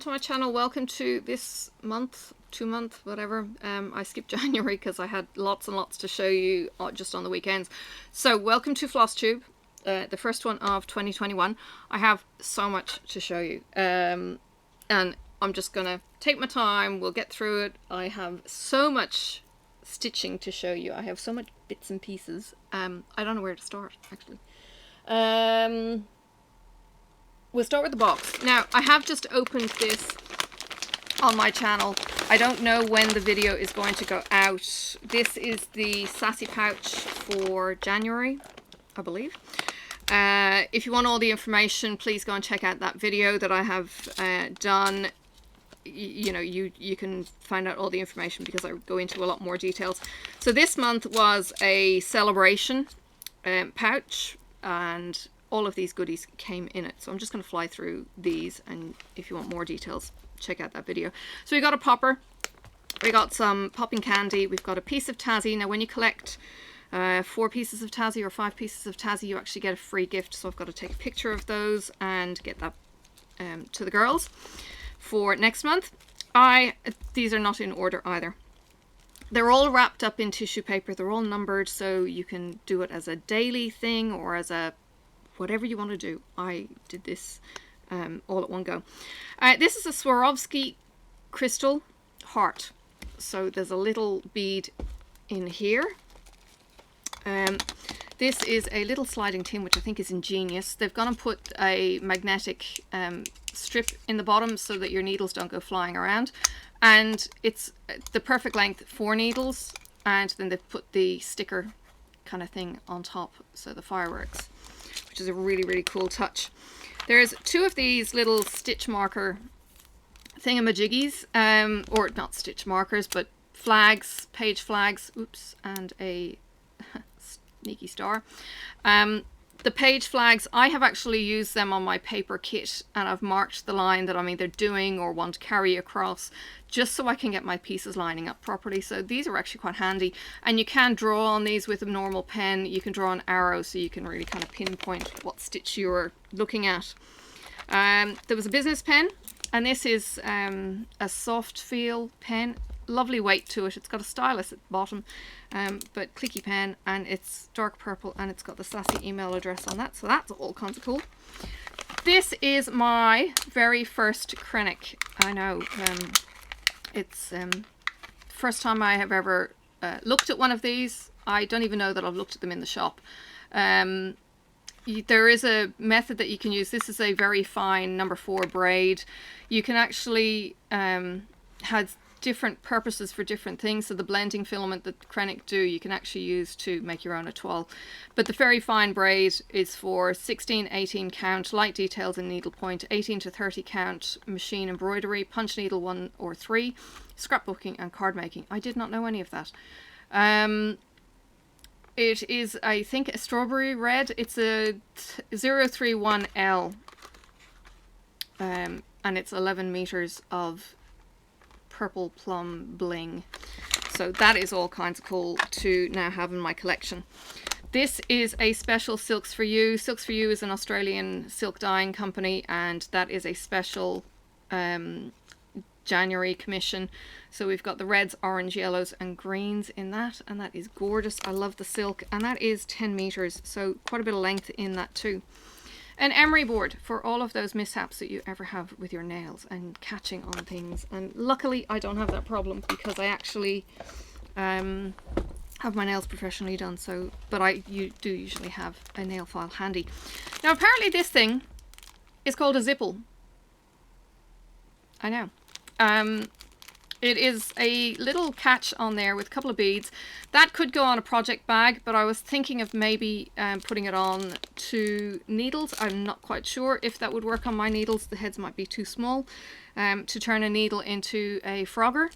welcome to my channel. Welcome to this month, 2 month, whatever. I skipped January because I had lots and lots to show you just on the weekends. So welcome to FlossTube, the first one of 2021. I have so much to show you, and I'm just gonna take my time. We'll get through it. I have so much stitching to show you. I have so much bits and pieces. I don't know where to start, actually. We'll start with the box. Now, I have just opened this on my channel. I don't know when the video is going to go out. This is the Sassy pouch for January, I believe. If you want all the information, please go and check out that video that I have done. You know, you can find out all the information because I go into a lot more details. So this month was a celebration pouch, and all of these goodies came in it. So I'm just going to fly through these, and if you want more details, check out that video. So we got a popper, we got some popping candy, we've got a piece of Tassie. Now when you collect 4 pieces of Tassie or 5 pieces of Tassie, you actually get a free gift. So I've got to take a picture of those and get that to the girls for next month. These are not in order either. They're all wrapped up in tissue paper. They're all numbered, so you can do it as a daily thing or as a whatever you want to do. I did this all at one go. This is a Swarovski crystal heart. So there's a little bead in here. This is a little sliding tin, which I think is ingenious. They've gone and put a magnetic strip in the bottom so that your needles don't go flying around. And it's the perfect length for needles. And then they've put the sticker kind of thing on top, so the fireworks, which is a really, really cool touch. There's 2 of these little stitch marker thingamajiggies, or not stitch markers, but flags, page flags, oops, and a sneaky star. The page flags, I have actually used them on my paper kit, and I've marked the line that I'm either doing or want to carry across, just so I can get my pieces lining up properly. So these are actually quite handy, and you can draw on these with a normal pen. You can draw an arrow so you can really kind of pinpoint what stitch you're looking at. There was a business pen, and this is a soft feel pen. Lovely weight to it. It's got a stylus at the bottom, but clicky pen, and it's dark purple, and it's got the Sassy email address on that, so that's all kinds of cool. This is my very first Krennic. I know, it's first time I have ever looked at one of these. I don't even know that I've looked at them in the shop. There is a method that you can use. This is a very fine number 4 braid. You can actually have different purposes for different things. So the blending filament that Krennic do, you can actually use to make your own étoile. But the very fine braid is for 16, 18 count, light details in needlepoint, 18 to 30 count machine embroidery, punch needle 1 or 3, scrapbooking and card making. I did not know any of that. It is, I think, a strawberry red. It's a 031L, and it's 11 meters of purple plum bling. So that is all kinds of cool to now have in my collection. This is a special Silks For You. Silks For You is an Australian silk dyeing company, and that is a special January commission. So we've got the reds, orange, yellows and greens in that, and that is gorgeous. I love the silk, and that is 10 meters, so quite a bit of length in that too. An emery board for all of those mishaps that you ever have with your nails and catching on things. And luckily I don't have that problem because I actually have my nails professionally done. So, but you do usually have a nail file handy. Now apparently this thing is called a zipple. I know. It is a little catch on there with a couple of beads. That could go on a project bag, but I was thinking of maybe putting it on to needles. I'm not quite sure if that would work on my needles. The heads might be too small to turn a needle into a frogger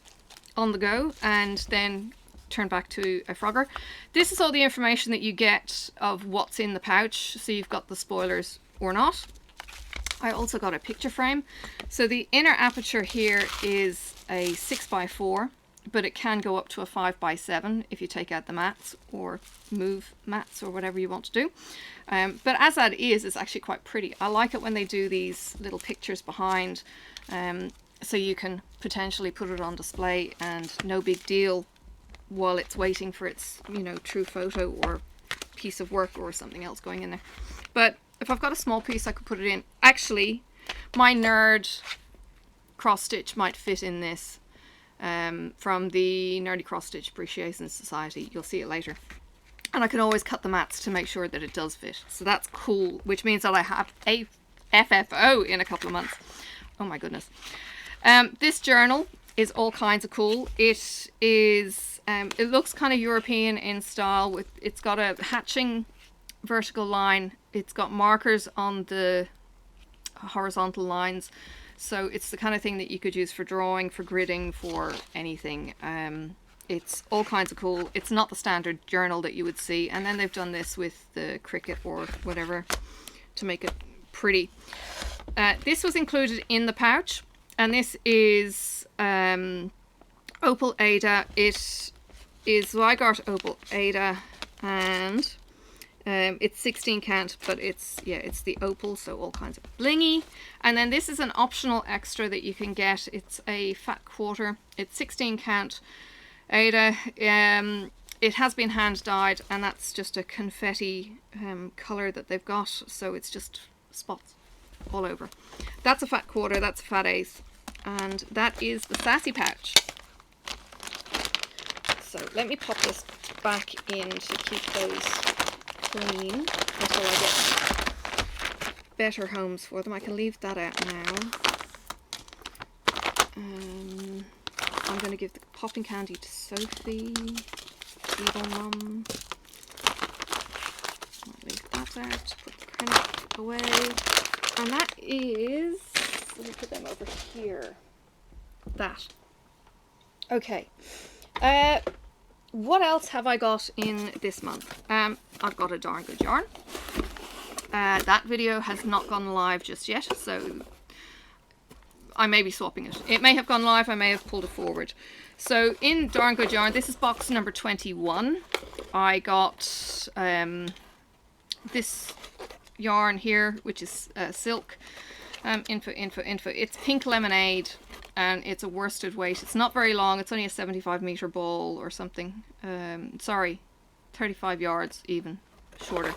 on the go and then turn back to a frogger. This is all the information that you get of what's in the pouch. So you've got the spoilers or not. I also got a picture frame. So the inner aperture here is a 6x4, but it can go up to a 5x7 if you take out the mats or move mats or whatever you want to do. But as that is, it's actually quite pretty. I like it when they do these little pictures behind So you can potentially put it on display and no big deal while it's waiting for its, you know, true photo or piece of work or something else going in there. But if I've got a small piece, I could put it in. Actually, my nerd cross stitch might fit in this, from the Nerdy Cross Stitch Appreciation Society. You'll see it later. And I can always cut the mats to make sure that it does fit. So that's cool, which means that I have a FFO in a couple of months. Oh my goodness. This journal is all kinds of cool. It is, it looks kind of European in style. It's got a hatching vertical line. It's got markers on the horizontal lines. So it's the kind of thing that you could use for drawing, for gridding, for anything. It's all kinds of cool. It's not the standard journal that you would see. And then they've done this with the Cricut or whatever to make it pretty. This was included in the pouch. And this is Opal Ada. It is Zygarde Opal Ada. And it's 16 cant, but it's the opal, so all kinds of blingy. And then this is an optional extra that you can get. It's a fat quarter. It's 16 cant Ada. It has been hand dyed, and that's just a confetti color that they've got, so it's just spots all over. That's a fat quarter. That's a fat eighth, and that is the sassy pouch. So let me pop this back in to keep those clean until I get better homes for them. I can leave that out now. I'm going to give the popping candy to Sophie, evil mum. I'll leave that out, put the credit away. And that is, let me put them over here. That. Okay. What else have I got in this month? I've got a darn good yarn. That video has not gone live just yet, so I may be swapping it. It may have gone live, I may have pulled it forward. So in darn good yarn, this is box number 21. I got this yarn here, which is silk. Info. It's pink lemonade. And it's a worsted weight. It's not very long. It's only a 75-meter ball or something. Sorry, 35 yards even shorter.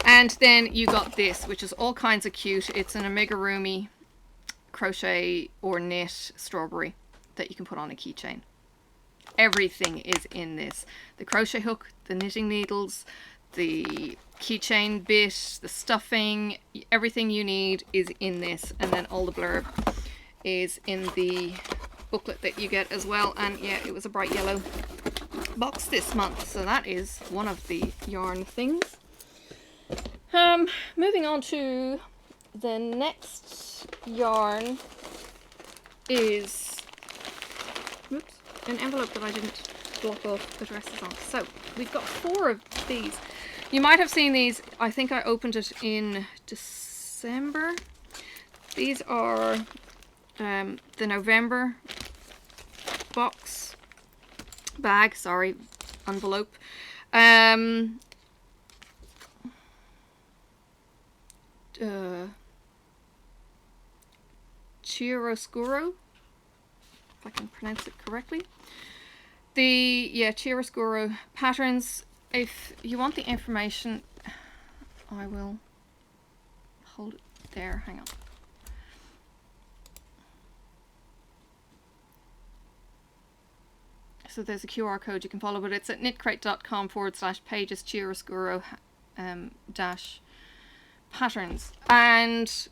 And then you got this, which is all kinds of cute. It's an amigurumi crochet or knit strawberry that you can put on a keychain. Everything is in this. The crochet hook, the knitting needles, the keychain bit, the stuffing, everything you need is in this. And then all the blurb is in the booklet that you get as well. And yeah, it was a bright yellow box this month, so that is one of the yarn things. Moving on to the next yarn is an envelope that I didn't block off addresses on. So we've got 4 of these. You might have seen these. I think I opened it in December. These are the November envelope. Chiaroscuro, if I can pronounce it correctly. Chiaroscuro patterns. If you want the information, I will hold it there. Hang on. So there's a QR code you can follow, but it's at knitcrate.com/pages chiaroscuro dash patterns. And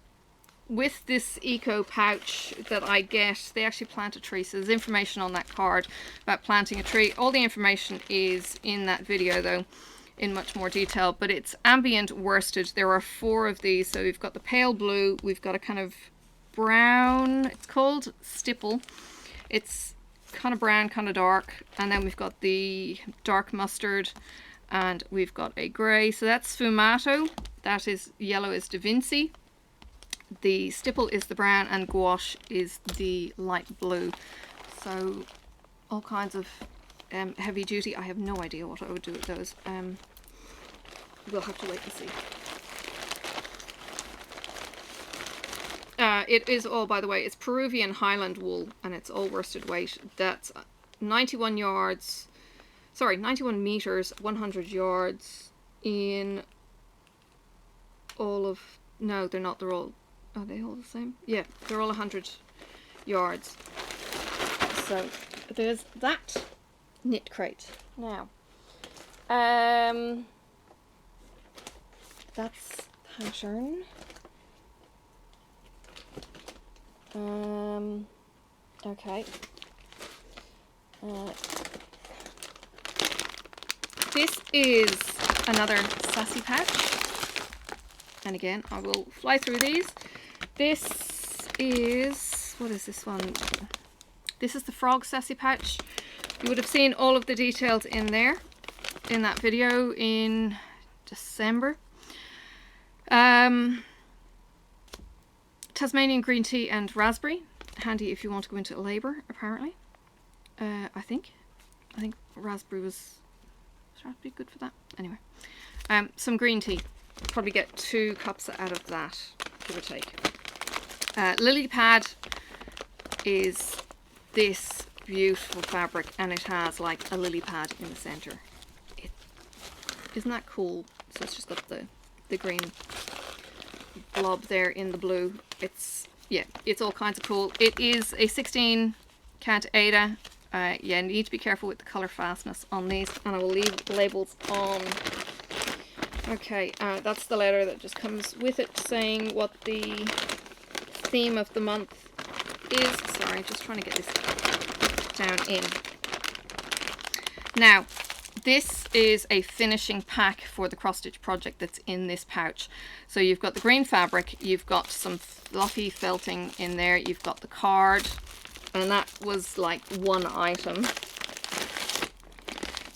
with this eco pouch that I get, they actually plant a tree. So there's information on that card about planting a tree. All the information is in that video though, in much more detail, but it's ambient worsted. There are 4 of these. So we've got the pale blue, we've got a kind of brown, it's called stipple. It's kind of brown, kind of dark, and then we've got the dark mustard, and we've got a grey. So that's Sfumato. That is yellow is Da Vinci. The stipple is the brown, and gouache is the light blue. So all kinds of heavy duty. I have no idea what I would do with those. We'll have to wait and see. It is all, by the way, it's Peruvian Highland wool, and it's all worsted weight. That's 91 yards, sorry, 91 meters, 100 yards in all of, no, they're not, they're all, are they all the same? Yeah, they're all 100 yards. So there's that knit crate. Now, that's pattern. Okay. This is another sassy pouch. And again, I will fly through these. This is, what is this one? This is the frog sassy pouch. You would have seen all of the details in there, in that video in December. Tasmanian green tea and raspberry. Handy if you want to go into labour, apparently. I think raspberry was good for that. Anyway. Some green tea. Probably get 2 cups out of that, give or take. Lily pad is this beautiful fabric, and it has like a lily pad in the centre. Isn't that cool? So it's just got the green blob there in the blue. It's, yeah, it's all kinds of cool. It is a 16 count Ada. Yeah, need to be careful with the colour fastness on these, and I will leave labels on. Okay, that's the letter that just comes with it, saying what the theme of the month is. Sorry, just trying to get this down in. Now, this is a finishing pack for the cross stitch project that's in this pouch. So you've got the green fabric, you've got some fluffy felting in there, you've got the card, and that was like one item.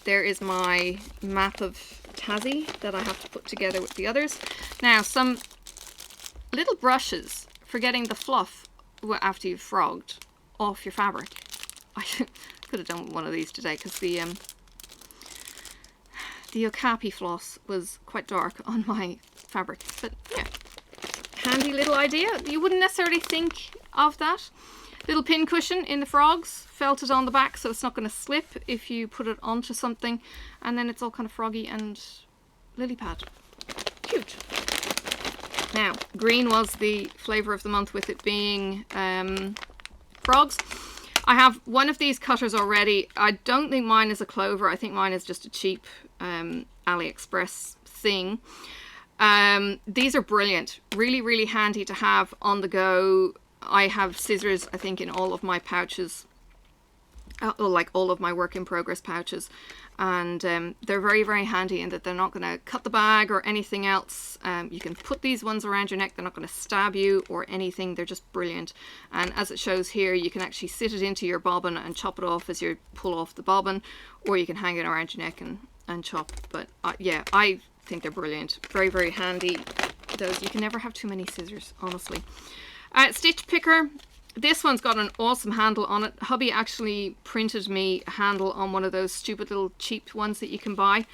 There is my map of Tassie that I have to put together with the others. Now, some little brushes for getting the fluff after you've frogged off your fabric. I could have done one of these today because the Okapi floss was quite dark on my fabric. But yeah, handy little idea. You wouldn't necessarily think of that. Little pin cushion in the frogs, felted on the back so it's not going to slip if you put it onto something, and then it's all kind of froggy and lily pad. Cute. Now, green was the flavour of the month, with it being frogs. I have one of these cutters already. I don't think mine is a clover. I think mine is just a cheap AliExpress thing. These are brilliant. Really, really handy to have on the go. I have scissors, I think, in all of my pouches, like all of my work in progress pouches, and they're very, very handy in that they're not going to cut the bag or anything else. You can put these ones around your neck, they're not going to stab you or anything, they're just brilliant. And as it shows here, you can actually sit it into your bobbin and chop it off as you pull off the bobbin, or you can hang it around your neck and chop. But yeah, I think they're brilliant. Very, very handy. Those, you can never have too many scissors, honestly. Stitch picker. This one's got an awesome handle on it. Hubby actually printed me a handle on one of those stupid little cheap ones that you can buy.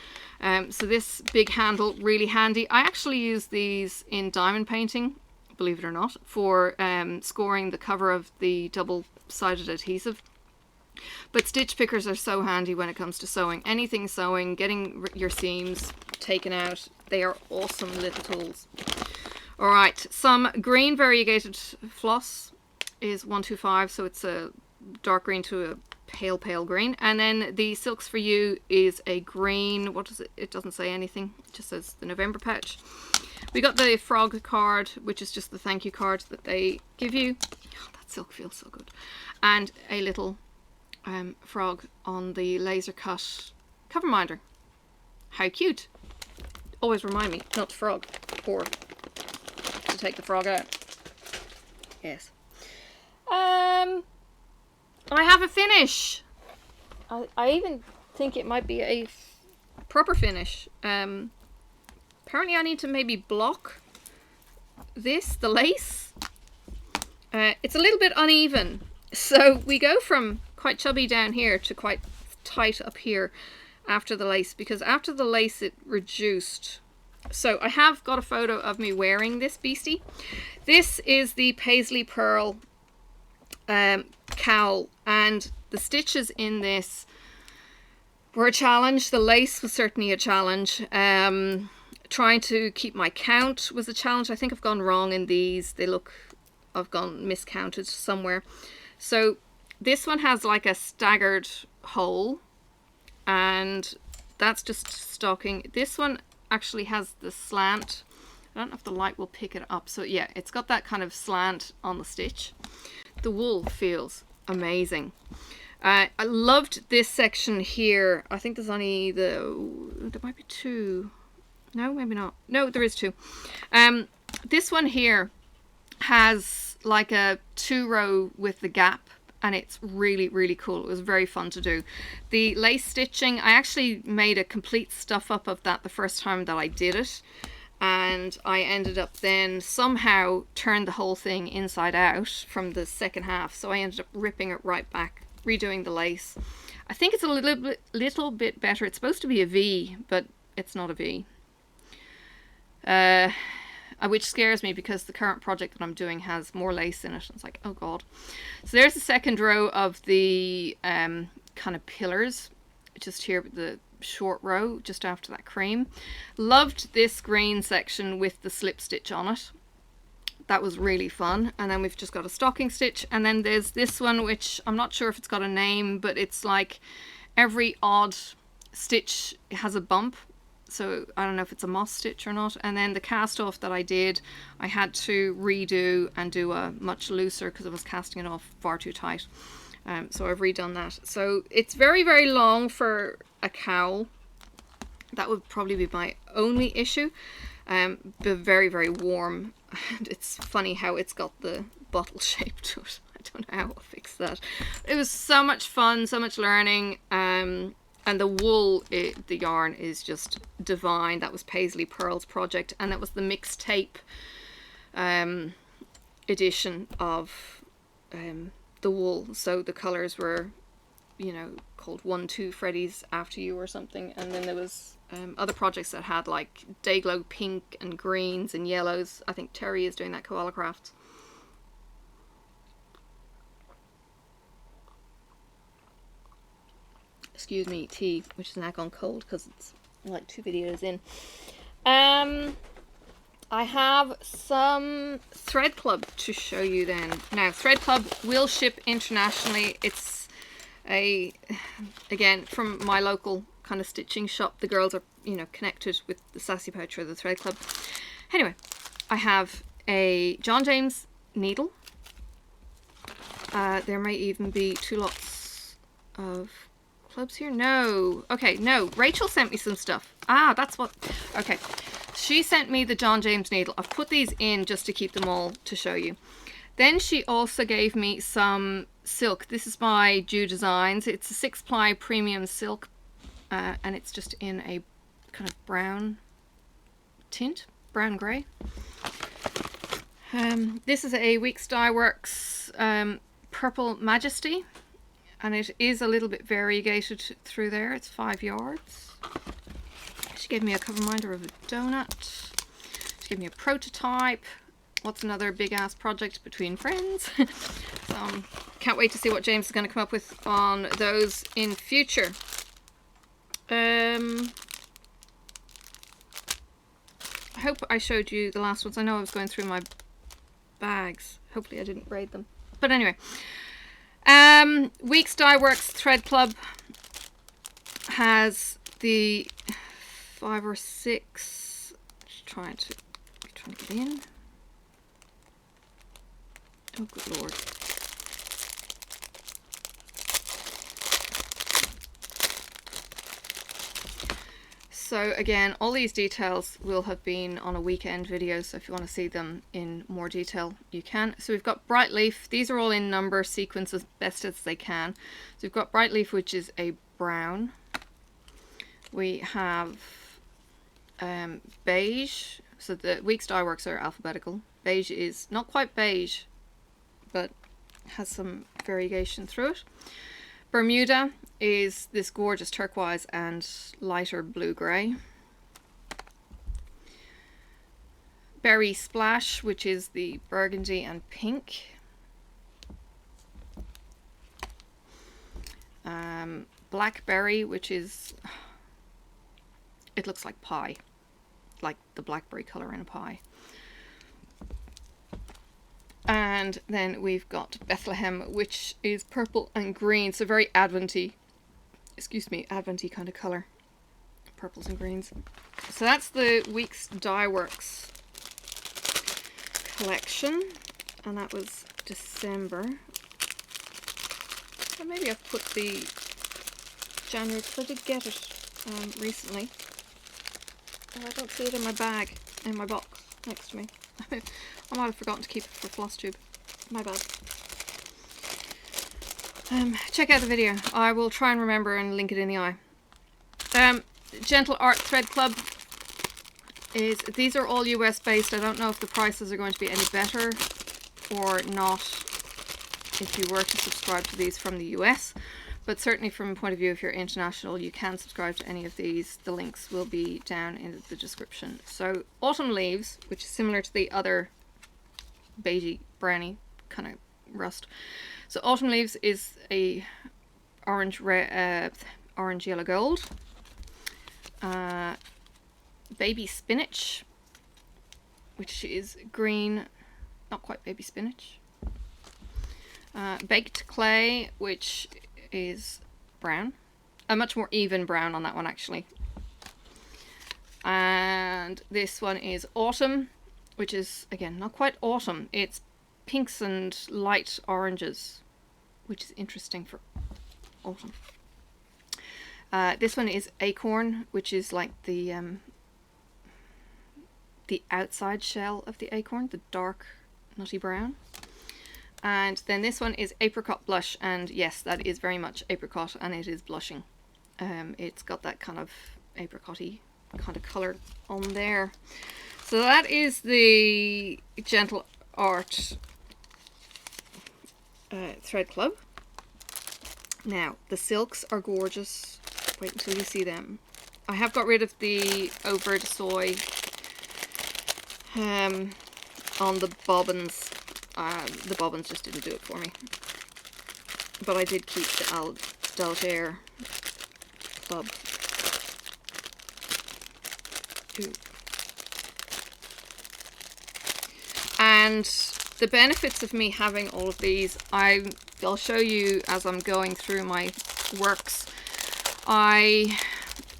So this big handle, really handy. I actually use these in diamond painting, believe it or not, for scoring the cover of the double-sided adhesive. But stitch pickers are so handy when it comes to sewing. Anything sewing, getting your seams taken out, they are awesome little tools. Alright, some green variegated floss is 125, so it's a dark green to a pale, pale green. And then the Silks for You is a green, what does it, it doesn't say anything, it just says the November patch. We got the frog card, which is just the thank you card that they give you. Oh, that silk feels so good. And a little frog on the laser cut cover minder. How cute. Always remind me not to frog, or to take the frog out. Yes. I have a finish. I even think it might be a proper finish. Apparently I need to maybe block this, the lace. It's a little bit uneven. So we go from quite chubby down here to quite tight up here after the lace, because after the lace it reduced So I have got a photo of me wearing this beastie. This is the Paisley Pearl cowl, and the stitches in this were a challenge. The lace was certainly a challenge. Trying to keep my count was a challenge. I think I've gone wrong in these. They look, I've gone miscounted somewhere. So this one has like a staggered hole, and that's just stocking. This one actually has the slant. I don't know if the light will pick it up. So yeah, it's got that kind of slant on the stitch. The wool feels amazing. I loved this section here. I think there's only there might be two. No, maybe not. No, there is two. This one here has like a 2-row with the gap, and it's really, really cool. It was very fun to do. The lace stitching, I actually made a complete stuff up of that the first time that I did it, and I ended up then somehow turned the whole thing inside out from the second half, so I ended up ripping it right back, redoing the lace. I think it's a little bit better. It's supposed to be a V, but it's not a V. Which scares me because the current project that I'm doing has more lace in it. It's like, oh god. So there's the second row of the kind of pillars, just here with the short row just after that cream. Loved this green section with the slip stitch on it. That was really fun. And then we've just got a stocking stitch, and then there's this one, which I'm not sure if it's got a name, but it's like every odd stitch has a bump. So I don't know if it's a moss stitch or not. And then the cast off that I did, I had to redo and do a much looser because I was casting it off far too tight. So I've redone that. So it's very, very long for a cowl. That would probably be my only issue. But very, very warm. And it's funny how it's got the bottle shape to it. I don't know how I'll fix that. It was so much fun, so much learning. And the wool, the yarn is just divine. That was Paisley Pearl's project, and that was the mixtape edition of the wool. So the colours were, you know, called 1, 2 Freddy's After You or something, and then there was other projects that had like Dayglow pink and greens and yellows. I think Terry is doing that, Koala Crafts. Excuse me, tea, which is now gone cold because it's like 2 videos in. I have some Thread Club to show you then. Now, Thread Club will ship internationally. It's again, from my local kind of stitching shop. The girls are, you know, connected with the Sassy Pouch or the Thread Club. Anyway, I have a John James needle. There may even be 2 lots of clubs here. No. Okay, no. Rachel sent me some stuff. Ah, that's what... Okay. She sent me the John James needle. I've put these in just to keep them all to show you. Then she also gave me some silk. This is by Dew Designs. It's a 6-ply premium silk, and it's just in a kind of brown tint, brown grey. This is a Weeks Dye Works Purple Majesty, and it is a little bit variegated through there. It's 5 yards. She gave me a cover minder of a donut. She gave me a prototype. What's another big ass project between friends? Can't wait to see what James is going to come up with on those in future. I hope I showed you the last ones. I know I was going through my bags. Hopefully I didn't raid them. But anyway, Weeks Dye Works Thread Club has the 5 or 6. Just trying to get in. Oh, good lord. So again, all these details will have been on a weekend video, so if you want to see them in more detail, you can. So we've got Bright Leaf. These are all in number sequence as best as they can. So we've got Bright Leaf, which is a brown. We have beige. So the Weeks Dye Works are alphabetical. Beige is not quite beige, but has some variegation through it. Bermuda is this gorgeous turquoise and lighter blue grey. Berry Splash, which is the burgundy and pink. Blackberry, which is, it looks like pie, like the blackberry colour in a pie. And then we've got Bethlehem, which is purple and green, so very adventy, adventy kind of colour, purples and greens. So that's the week's Dye Works collection, and that was December. So maybe I've put the January, because I did get it recently. Oh, I don't see it in my bag, in my box next to me. I might have forgotten to keep it for FlossTube. My bad. Check out the video. I will try and remember and link it in the eye. Gentle Art Thread Club. These are all US based. I don't know if the prices are going to be any better or not if you were to subscribe to these from the US. But certainly from a point of view, if you're international, you can subscribe to any of these. The links will be down in the description. So Autumn Leaves, which is similar to the other beigey, browny kind of rust. So Autumn Leaves is a orange, yellow, gold. Baby Spinach, which is green, not quite baby spinach. Baked Clay, which is brown, a much more even brown on that one actually. And this one is Autumn, which is again not quite autumn, it's pinks and light oranges, which is interesting for autumn. This one is Acorn, which is like the outside shell of the acorn, the dark nutty brown. And then this one is Apricot Blush, and yes, that is very much apricot, and it is blushing. It's got that kind of apricot-y kind of colour on there. So that is the Gentle Art Thread Club. Now, the silks are gorgeous. Wait until you see them. I have got rid of the Au Vert de Soie on the bobbins. The bobbins just didn't do it for me. But I did keep the d'Alger Club. Ooh. And the benefits of me having all of these, I'll show you as I'm going through my works.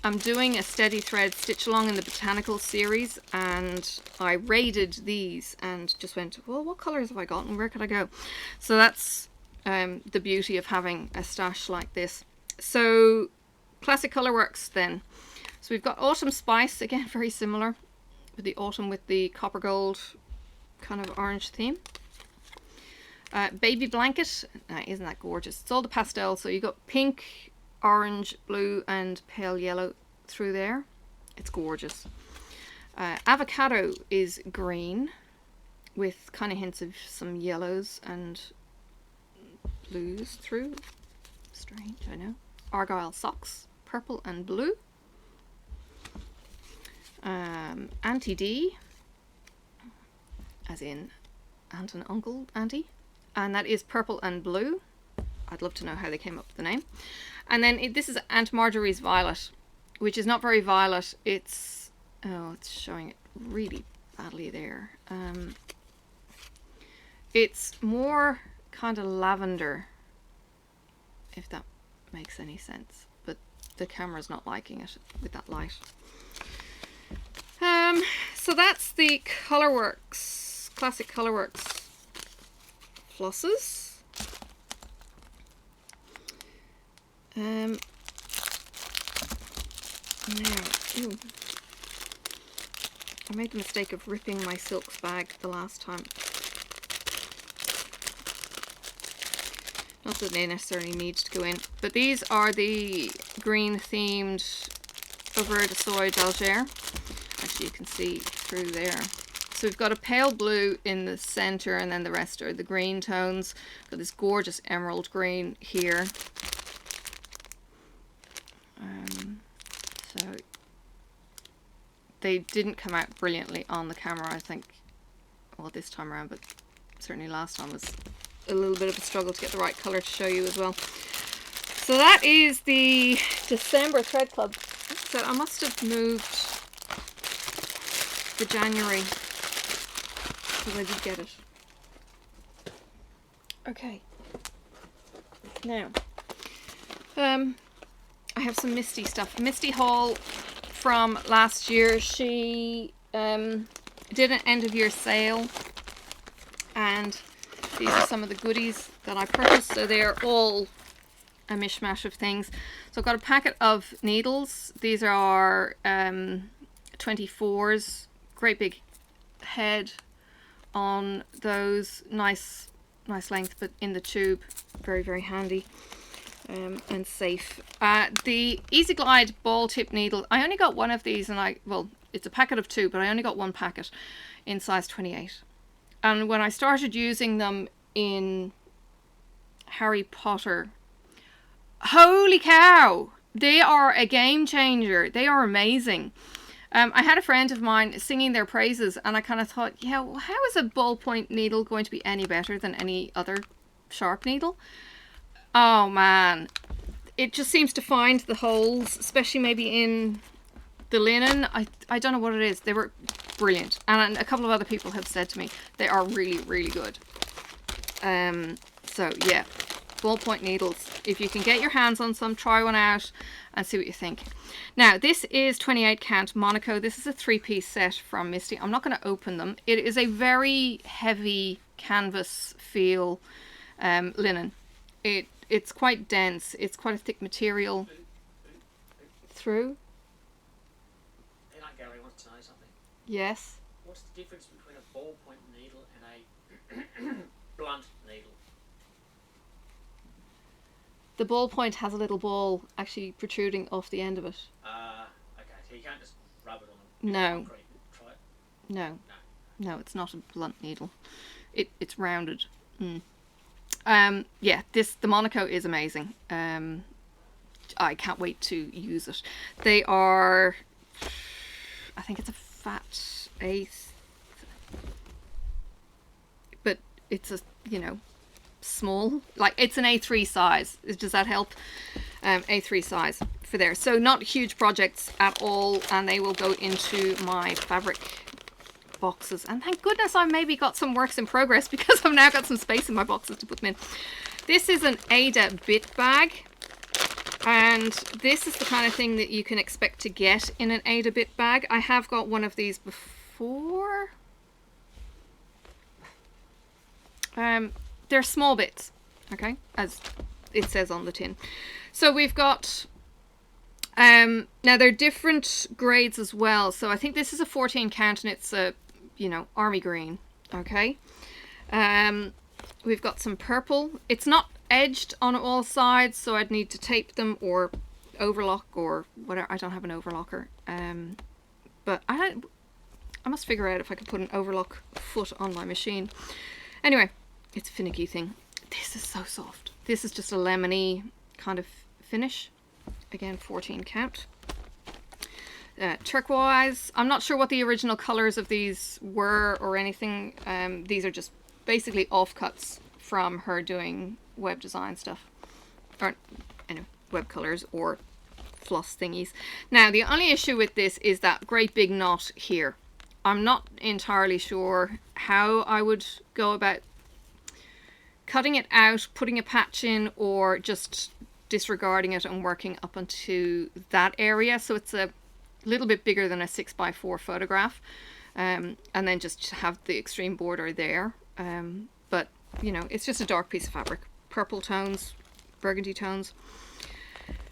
I'm doing a steady thread stitch along in the botanical series, and I raided these and just went, well, what colours have I got and where could I go? So that's the beauty of having a stash like this. So Classic Colourworks then. So we've got Autumn Spice, again very similar, with the autumn with the copper gold kind of orange theme. Baby Blanket, isn't that gorgeous? It's all the pastel, so you got pink, orange, blue and pale yellow through there. It's gorgeous. Avocado is green with kind of hints of some yellows and blues through. Strange, I know. Argyle Socks, purple and blue. Auntie D, as in aunt and uncle auntie, and that is purple and blue. I'd love to know how they came up with the name. And then this is Aunt Marjorie's Violet, which is not very violet. It's, oh, it's showing it really badly there. It's more kind of lavender, if that makes any sense. But the camera's not liking it with that light. So that's the Colourworks, Classic Colourworks flosses. Now, ooh, I made the mistake of ripping my silks bag the last time. Not that they necessarily need to go in, but these are the green themed Au Vert de Soie d'Alger. Actually, you can see through there. So we've got a pale blue in the center, and then the rest are the green tones. Got this gorgeous emerald green here. So they didn't come out brilliantly on the camera, I think. Well, this time around, but certainly last time was a little bit of a struggle to get the right colour to show you as well. So that is the December Thread Club. So I must have moved the January, because I did get it. Okay. Now, I have some Misty stuff. Misty haul from last year. She did an end of year sale, and these are some of the goodies that I purchased. So they're all a mishmash of things. So I've got a packet of needles. These are 24s, great big head on those, nice length, but in the tube, very handy. And safe. The Easy Glide ball tip needle, I only got one of these, and well, it's a packet of 2, but I only got one packet in size 28. And when I started using them in Harry Potter, holy cow, they are a game changer. They are amazing. I had a friend of mine singing their praises, and I kind of thought, yeah, well, how is a ballpoint needle going to be any better than any other sharp needle? Oh man, it just seems to find the holes, especially maybe in the linen. I don't know what it is. They were brilliant, and a couple of other people have said to me they are really good. So yeah, ballpoint needles. If you can get your hands on some, try one out and see what you think. Now this is 28 count Monaco. This is a 3-piece set from Misty. I'm not going to open them. It is a very heavy canvas feel linen. It's quite dense. It's quite a thick material through. Hey, Gary wants to know something. Yes. What's the difference between a ballpoint needle and a blunt needle? The ballpoint has a little ball actually protruding off the end of it. Okay, so you can't just rub it on No. concrete. Try it? No. No, it's not a blunt needle. It's rounded. Yeah, the Monaco is amazing. I can't wait to use it. They are, I think it's a fat 1/8, but it's a, small, like it's an A3 size. Does that help? A3 size for there. So not huge projects at all, and they will go into my fabric boxes. And thank goodness I maybe got some works in progress, because I've now got some space in my boxes to put them in. This is an Ada bit bag, and this is the kind of thing that you can expect to get in an Ada bit bag. I have got one of these before. They're small bits, okay, as it says on the tin. So we've got now they're different grades as well. So I think this is a 14 count, and it's a army green. Okay. We've got some purple. It's not edged on all sides, so I'd need to tape them or overlock or whatever. I don't have an overlocker. But I must figure out if I could put an overlock foot on my machine. Anyway, it's a finicky thing. This is so soft. This is just a lemony kind of finish. Again, 14 count. Turquoise. I'm not sure what the original colors of these were or anything. These are just basically offcuts from her doing web design stuff, or web colors or floss thingies. Now the only issue with this is that great big knot here. I'm not entirely sure how I would go about cutting it out, putting a patch in, or just disregarding it and working up onto that area. So it's a little bit bigger than a 6x4 photograph, and then just have the extreme border there. But it's just a dark piece of fabric, purple tones, burgundy tones.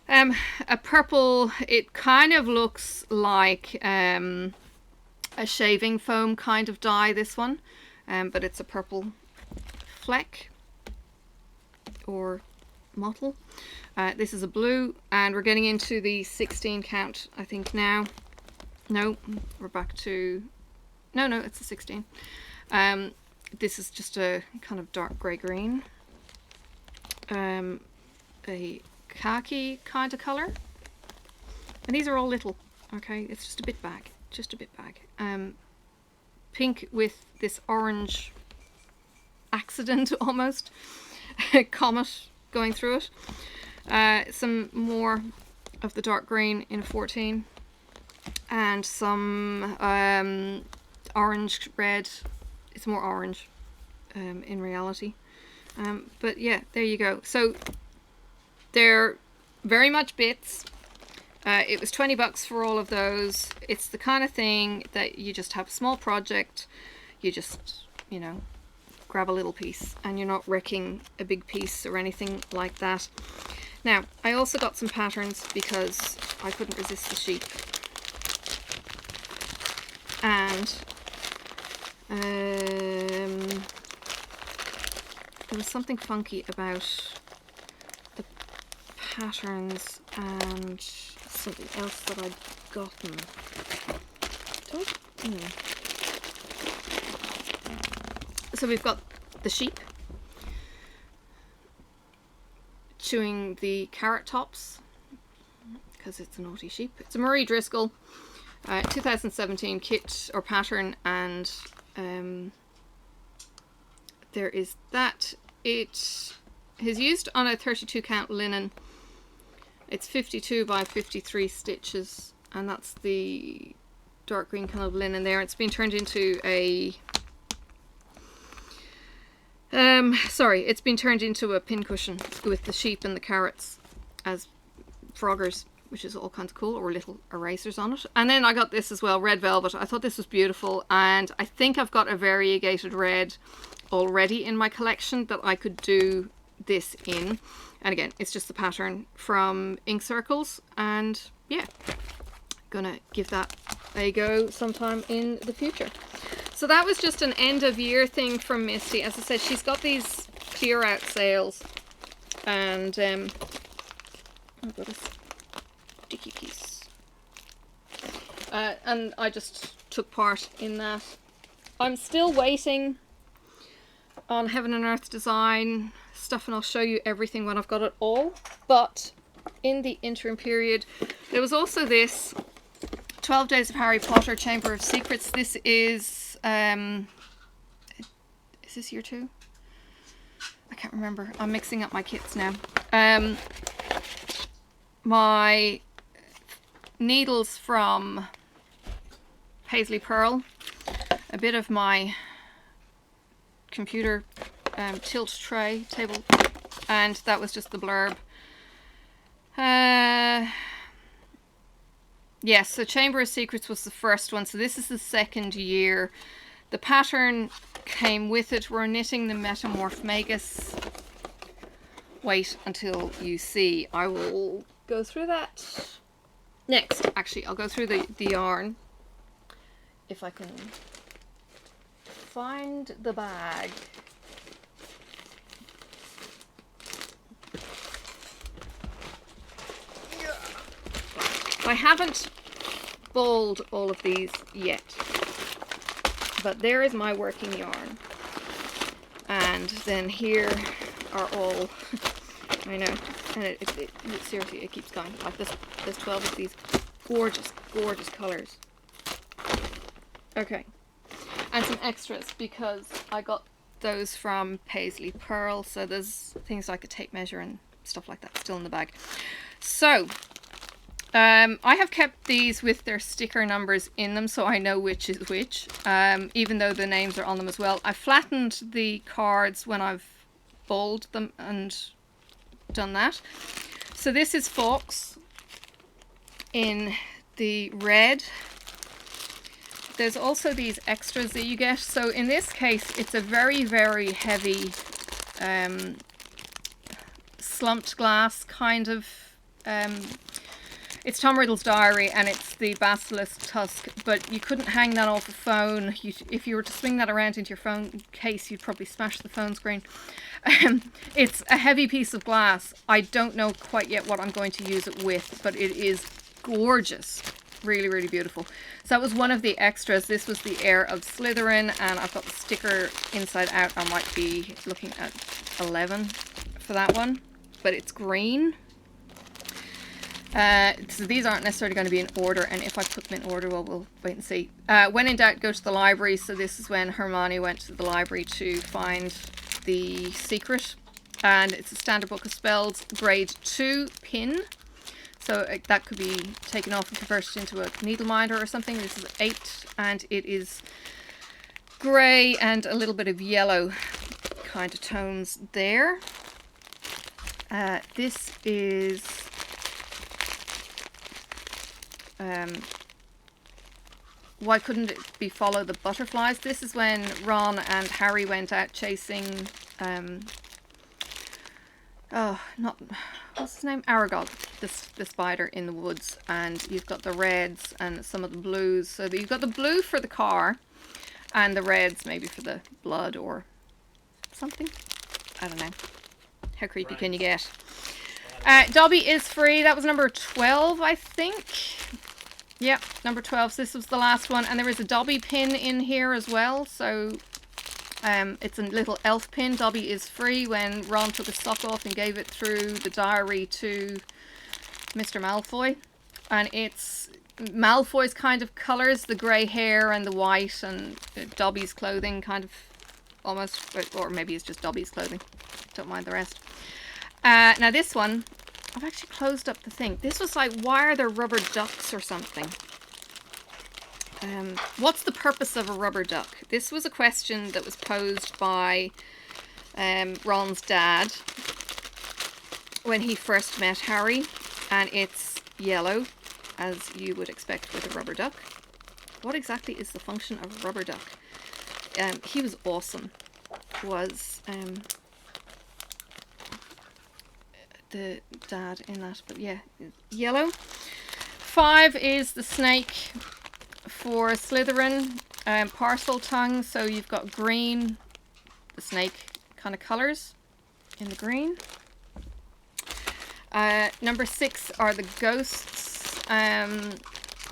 A purple, it kind of looks like a shaving foam kind of dye, this one, but it's a purple fleck or mottle. This is a blue, and we're getting into the 16 count, I think now. No, we're back to, no, it's a 16. This is just a kind of dark grey green, a khaki kind of colour, and these are all little. Okay, it's just a bit bag. just a bit bag. Pink with this orange accident almost, comet going through it. Some more of the dark green in a 14, and some orange red. It's more orange in reality. But yeah, there you go. So they're very much bits. It was $20 for all of those. It's the kind of thing that you just have a small project, you just, you know, grab a little piece and you're not wrecking a big piece or anything like that. Now, I also got some patterns because I couldn't resist the sheep. And there was something funky about the patterns and something else that I'd gotten. So we've got the sheep chewing the carrot tops because it's a naughty sheep. It's a Marie Driscoll 2017 kit or pattern, and there is that. It is used on a 32 count linen. It's 52 by 53 stitches, and that's the dark green kind of linen there. It's been turned into a it's been turned into a pincushion with the sheep and the carrots as froggers, which is all kinds of cool, or little erasers on it. And then I got this as well, red velvet. I thought this was beautiful, and I think I've got a variegated red already in my collection that I could do this in. And again, it's just the pattern from Ink Circles, and yeah, gonna give that a go sometime in the future. So that was just an end of year thing from Misty. As I said, she's got these clear out sales, and I've got a sticky piece, and I just took part in that. I'm still waiting on Heaven and Earth design stuff, and I'll show you everything when I've got it all. But in the interim period, there was also this 12 Days of Harry Potter Chamber of Secrets. This is this year 2? I can't remember. I'm mixing up my kits now. My needles from Paisley Pearl, a bit of my computer tilt tray table, and that was just the blurb. Yes, so Chamber of Secrets was the first one, so this is the second year. The pattern came with it. We're knitting the Metamorph Magus. Wait until you see. I will go through that next. Actually, I'll go through the yarn if I can find the bag. I haven't balled all of these yet, but there is my working yarn, and then here are all I know, and it seriously, it keeps going. Like there's 12 of these gorgeous colors. Okay, and some extras because I got those from Paisley Pearl, so there's things like a tape measure and stuff like that still in the bag. So I have kept these with their sticker numbers in them, so I know which is which, even though the names are on them as well. I flattened the cards when I've balled them and done that. So this is Fox in the red. There's also these extras that you get. So in this case, it's a very, very heavy slumped glass kind of it's Tom Riddle's diary, and it's the basilisk tusk, but you couldn't hang that off a phone. If you were to swing that around into your phone case, you'd probably smash the phone screen. It's a heavy piece of glass. I don't know quite yet what I'm going to use it with, but it is gorgeous. Really, really beautiful. So that was one of the extras. This was the Heir of Slytherin, and I've got the sticker inside out. I might be looking at 11 for that one, but it's green. So these aren't necessarily going to be in order, and if I put them in order, well, we'll wait and see. When in doubt, go to the library. So this is when Hermione went to the library to find the secret, and it's a standard book of spells, grade 2 pin. So that could be taken off and converted into a needle minder or something. This is 8, and it is grey and a little bit of yellow kind of tones there. This is why couldn't it be follow the butterflies? This is when Ron and Harry went out chasing what's his name? Aragog, the spider in the woods, and you've got the reds and some of the blues. So you've got the blue for the car and the reds maybe for the blood or something. I don't know. How creepy can you get? Dobby is free. That was number 12, I think. Yep, number 12. So this was the last one. And there is a Dobby pin in here as well. So it's a little elf pin. Dobby is free when Ron took his sock off and gave it through the diary to Mr. Malfoy. And it's Malfoy's kind of colours, the grey hair and the white, and Dobby's clothing kind of almost, or maybe it's just Dobby's clothing. Don't mind the rest. Now this one, I've actually closed up the thing. This was like, why are there rubber ducks or something? What's the purpose of a rubber duck? This was a question that was posed by Ron's dad when he first met Harry, and it's yellow, as you would expect with a rubber duck. What exactly is the function of a rubber duck? He was awesome. Was the dad in that, but yeah, yellow. 5 is the snake for Slytherin, parcel tongue. So you've got green, the snake kind of colours in the green. Number 6 are the ghosts.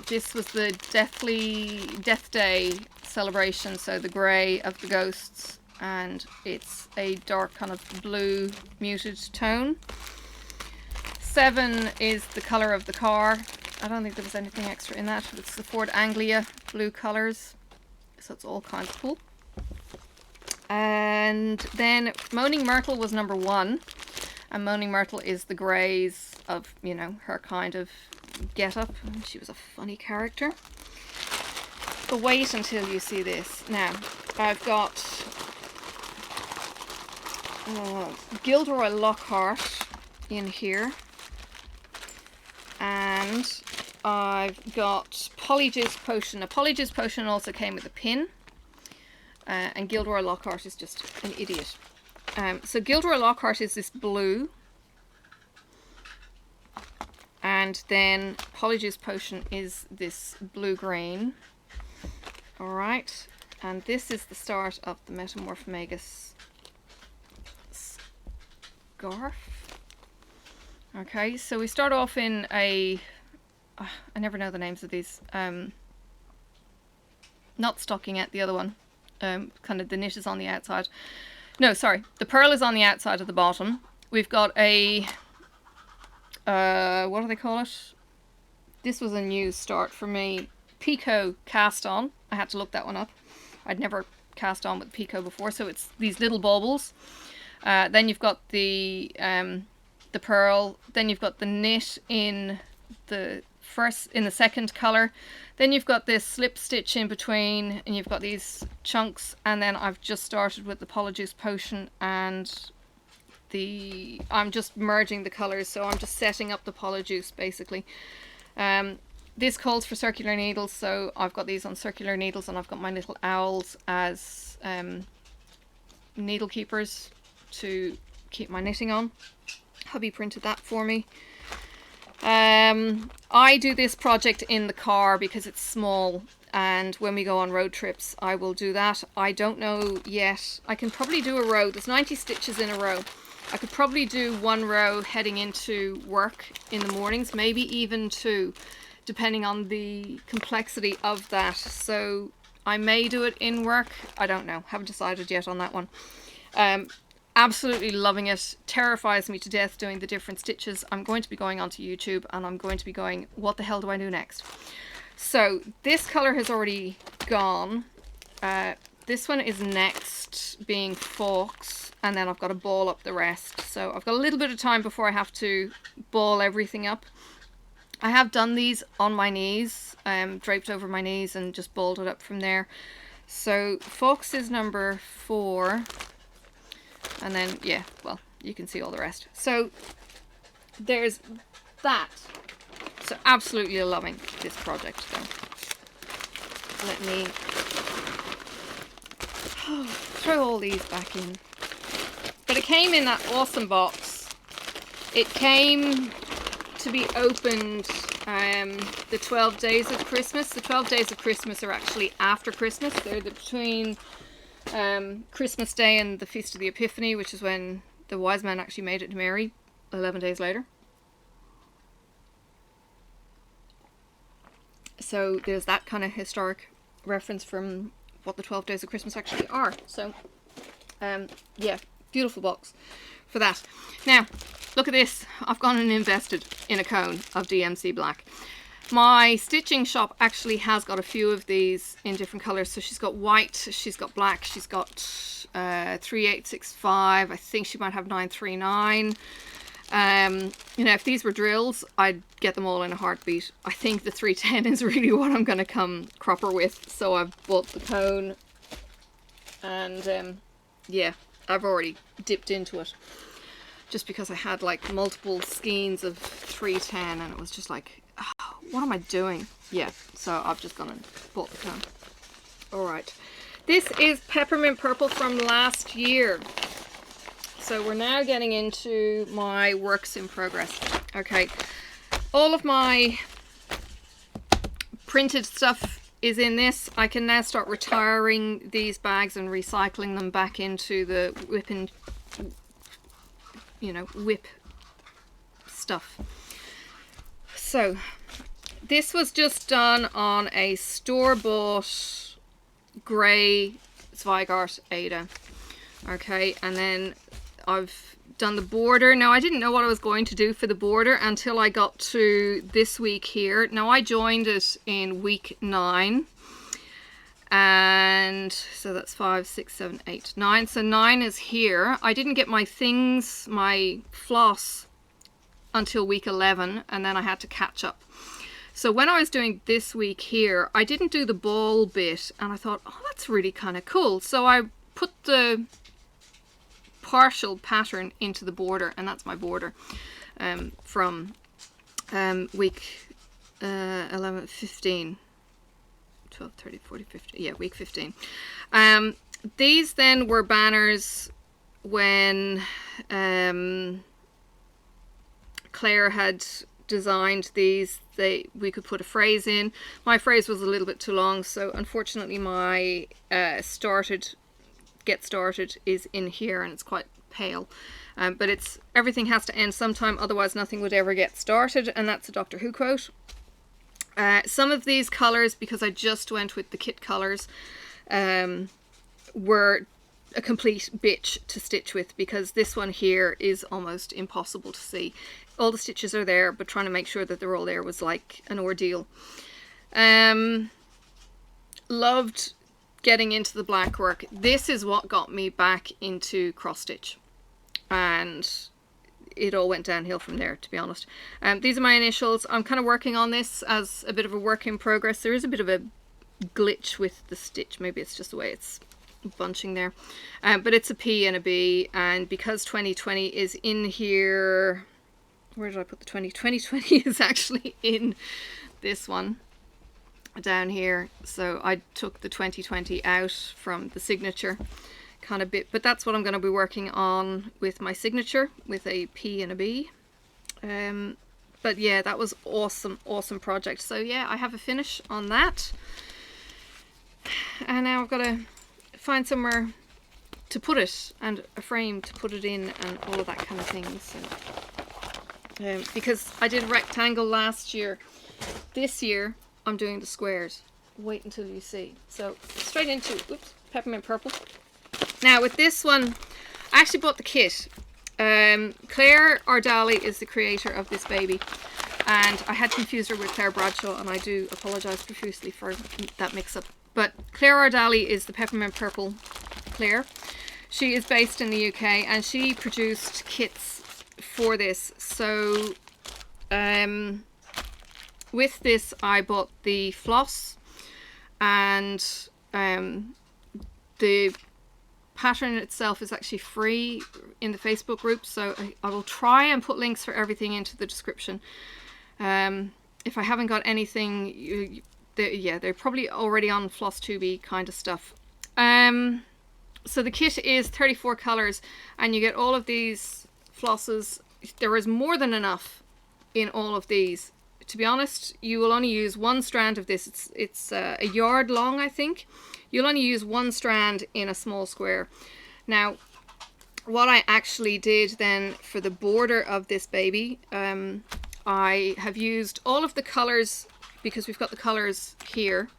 This was the Death Day celebration, so the grey of the ghosts, and it's a dark kind of blue muted tone. 7 is the colour of the car. I don't think there was anything extra in that. It's the Ford Anglia blue colours, so it's all kind of cool. And then Moaning Myrtle was number 1, and Moaning Myrtle is the greys of, you know, her kind of get-up. She was a funny character. But wait until you see this. Now, I've got Gilderoy Lockhart in here. And I've got Polyjuice Potion. A Polyjuice Potion also came with a pin. And Gilderoy Lockhart is just an idiot. So Gilderoy Lockhart is this blue. And then Polyjuice Potion is this blue-green. Alright. And this is the start of the Metamorphomagus scarf. Okay, so we start off in a... I never know the names of these. Not stockingette, the other one. Kind of the knit is on the outside. No, sorry. The pearl is on the outside of the bottom. We've got a... what do they call it? This was a new start for me. Picot cast on. I had to look that one up. I'd never cast on with Picot before, so it's these little baubles. Then you've got the pearl. Then you've got the knit in the second color. Then you've got this slip stitch in between, and you've got these chunks. And then I've just started with the Polyjuice Potion, and I'm just merging the colors, so I'm just setting up the Polyjuice basically. This calls for circular needles, so I've got these on circular needles, and I've got my little owls as needle keepers to keep my knitting on. Hubby printed that for me. I do this project in the car because it's small, and when we go on road trips I will do that. I don't know yet. I can probably do a row. There's 90 stitches in a row. I could probably do 1 row heading into work in the mornings, maybe even 2, depending on the complexity of that. So I may do it in work. I don't know. Haven't decided yet on that one. absolutely loving it. Terrifies me to death doing the different stitches. I'm going to be going onto YouTube and I'm going to be going, what the hell do I do next? So this color has already gone. This one is next, being Fox, and then I've got to ball up the rest. So I've got a little bit of time before I have to ball everything up. I have done these on my knees, draped over my knees and just balled it up from there. So Fox is number 4. And then, yeah, well, you can see all the rest. So there's that. So absolutely loving this project though. Let me throw all these back in. But it came in that awesome box. It came to be opened the 12 days of Christmas. The 12 days of Christmas are actually after Christmas. They're between Christmas Day and the Feast of the Epiphany, which is when the wise man actually made it to Mary 11 days later. So there's that kind of historic reference from what the 12 days of Christmas actually are. So yeah, beautiful box for that. Now look at this. I've gone and invested in a cone of DMC black. My stitching shop actually has got a few of these in different colors. So she's got white, she's got black, she's got 3865. I think she might have 939. You know, if these were drills, I'd get them all in a heartbeat. I think the 310 is really what I'm going to come cropper with. So I've bought the cone and yeah, I've already dipped into it. Just because I had like multiple skeins of 310 and it was just like, oh, what am I doing? Yeah, so I've just gone and bought the cone. Alright, this is Peppermint Purple from last year. So we're now getting into my works in progress. Okay, all of my printed stuff is in this. I can now start retiring these bags and recycling them back into the whip stuff. So this was just done on a store-bought grey Zweigart Ada. Okay, and then I've done the border. Now I didn't know what I was going to do for the border until I got to this week here. Now I joined it in week 9. And so that's 5, 6, 7, 8, 9. So 9 is here. I didn't get my things, my floss, until week 11, and then I had to catch up. So when I was doing this week here, I didn't do the ball bit, and I thought, oh, that's really kind of cool. So I put the partial pattern into the border, and that's my border from week 11, 15. 12, 30, 40, 50, yeah, week 15. These then were banners when Claire had designed these. We could put a phrase in. My phrase was a little bit too long, so unfortunately my get started is in here and it's quite pale. But it's everything has to end sometime, otherwise nothing would ever get started, and that's a Doctor Who quote. Some of these colours, because I just went with the kit colours, were a complete bitch to stitch with, because this one here is almost impossible to see. All the stitches are there, but trying to make sure that they're all there was like an ordeal. Loved getting into the black work. This is what got me back into cross stitch, and it all went downhill from there, to be honest. These are my initials. I'm kind of working on this as a bit of a work in progress. There is a bit of a glitch with the stitch. Maybe it's just the way it's bunching there. But it's a P and a B, and because 2020 is in here, where did I put the 20? 2020 is actually in this one down here. So I took the 2020 out from the signature kind of bit, but that's what I'm going to be working on with my signature, with a P and a B. But yeah, that was awesome project. So yeah, I have a finish on that, and now I've got to find somewhere to put it and a frame to put it in and all of that kind of thing. So because I did rectangle last year, this year I'm doing the squares. Wait until you see. So straight into Peppermint Purple. Now with this one, I actually bought the kit. Claire Ardali is the creator of this baby, and I had confused her with Claire Bradshaw, and I do apologise profusely for that mix-up. But Claire Ardali is the peppermint purple Claire. She is based in the UK, and she produced kits for this. So with this I bought the floss, and the pattern itself is actually free in the Facebook group, so I will try and put links for everything into the description. If I haven't got anything, they're probably already on FlossTube kind of stuff. So the kit is 34 colours, and you get all of these flosses. There is more than enough in all of these. To be honest, you will only use one strand of this. It's a yard long, I think. You'll only use one strand in a small square. Now, what I actually did then for the border of this baby, I have used all of the colours, because we've got the colours here.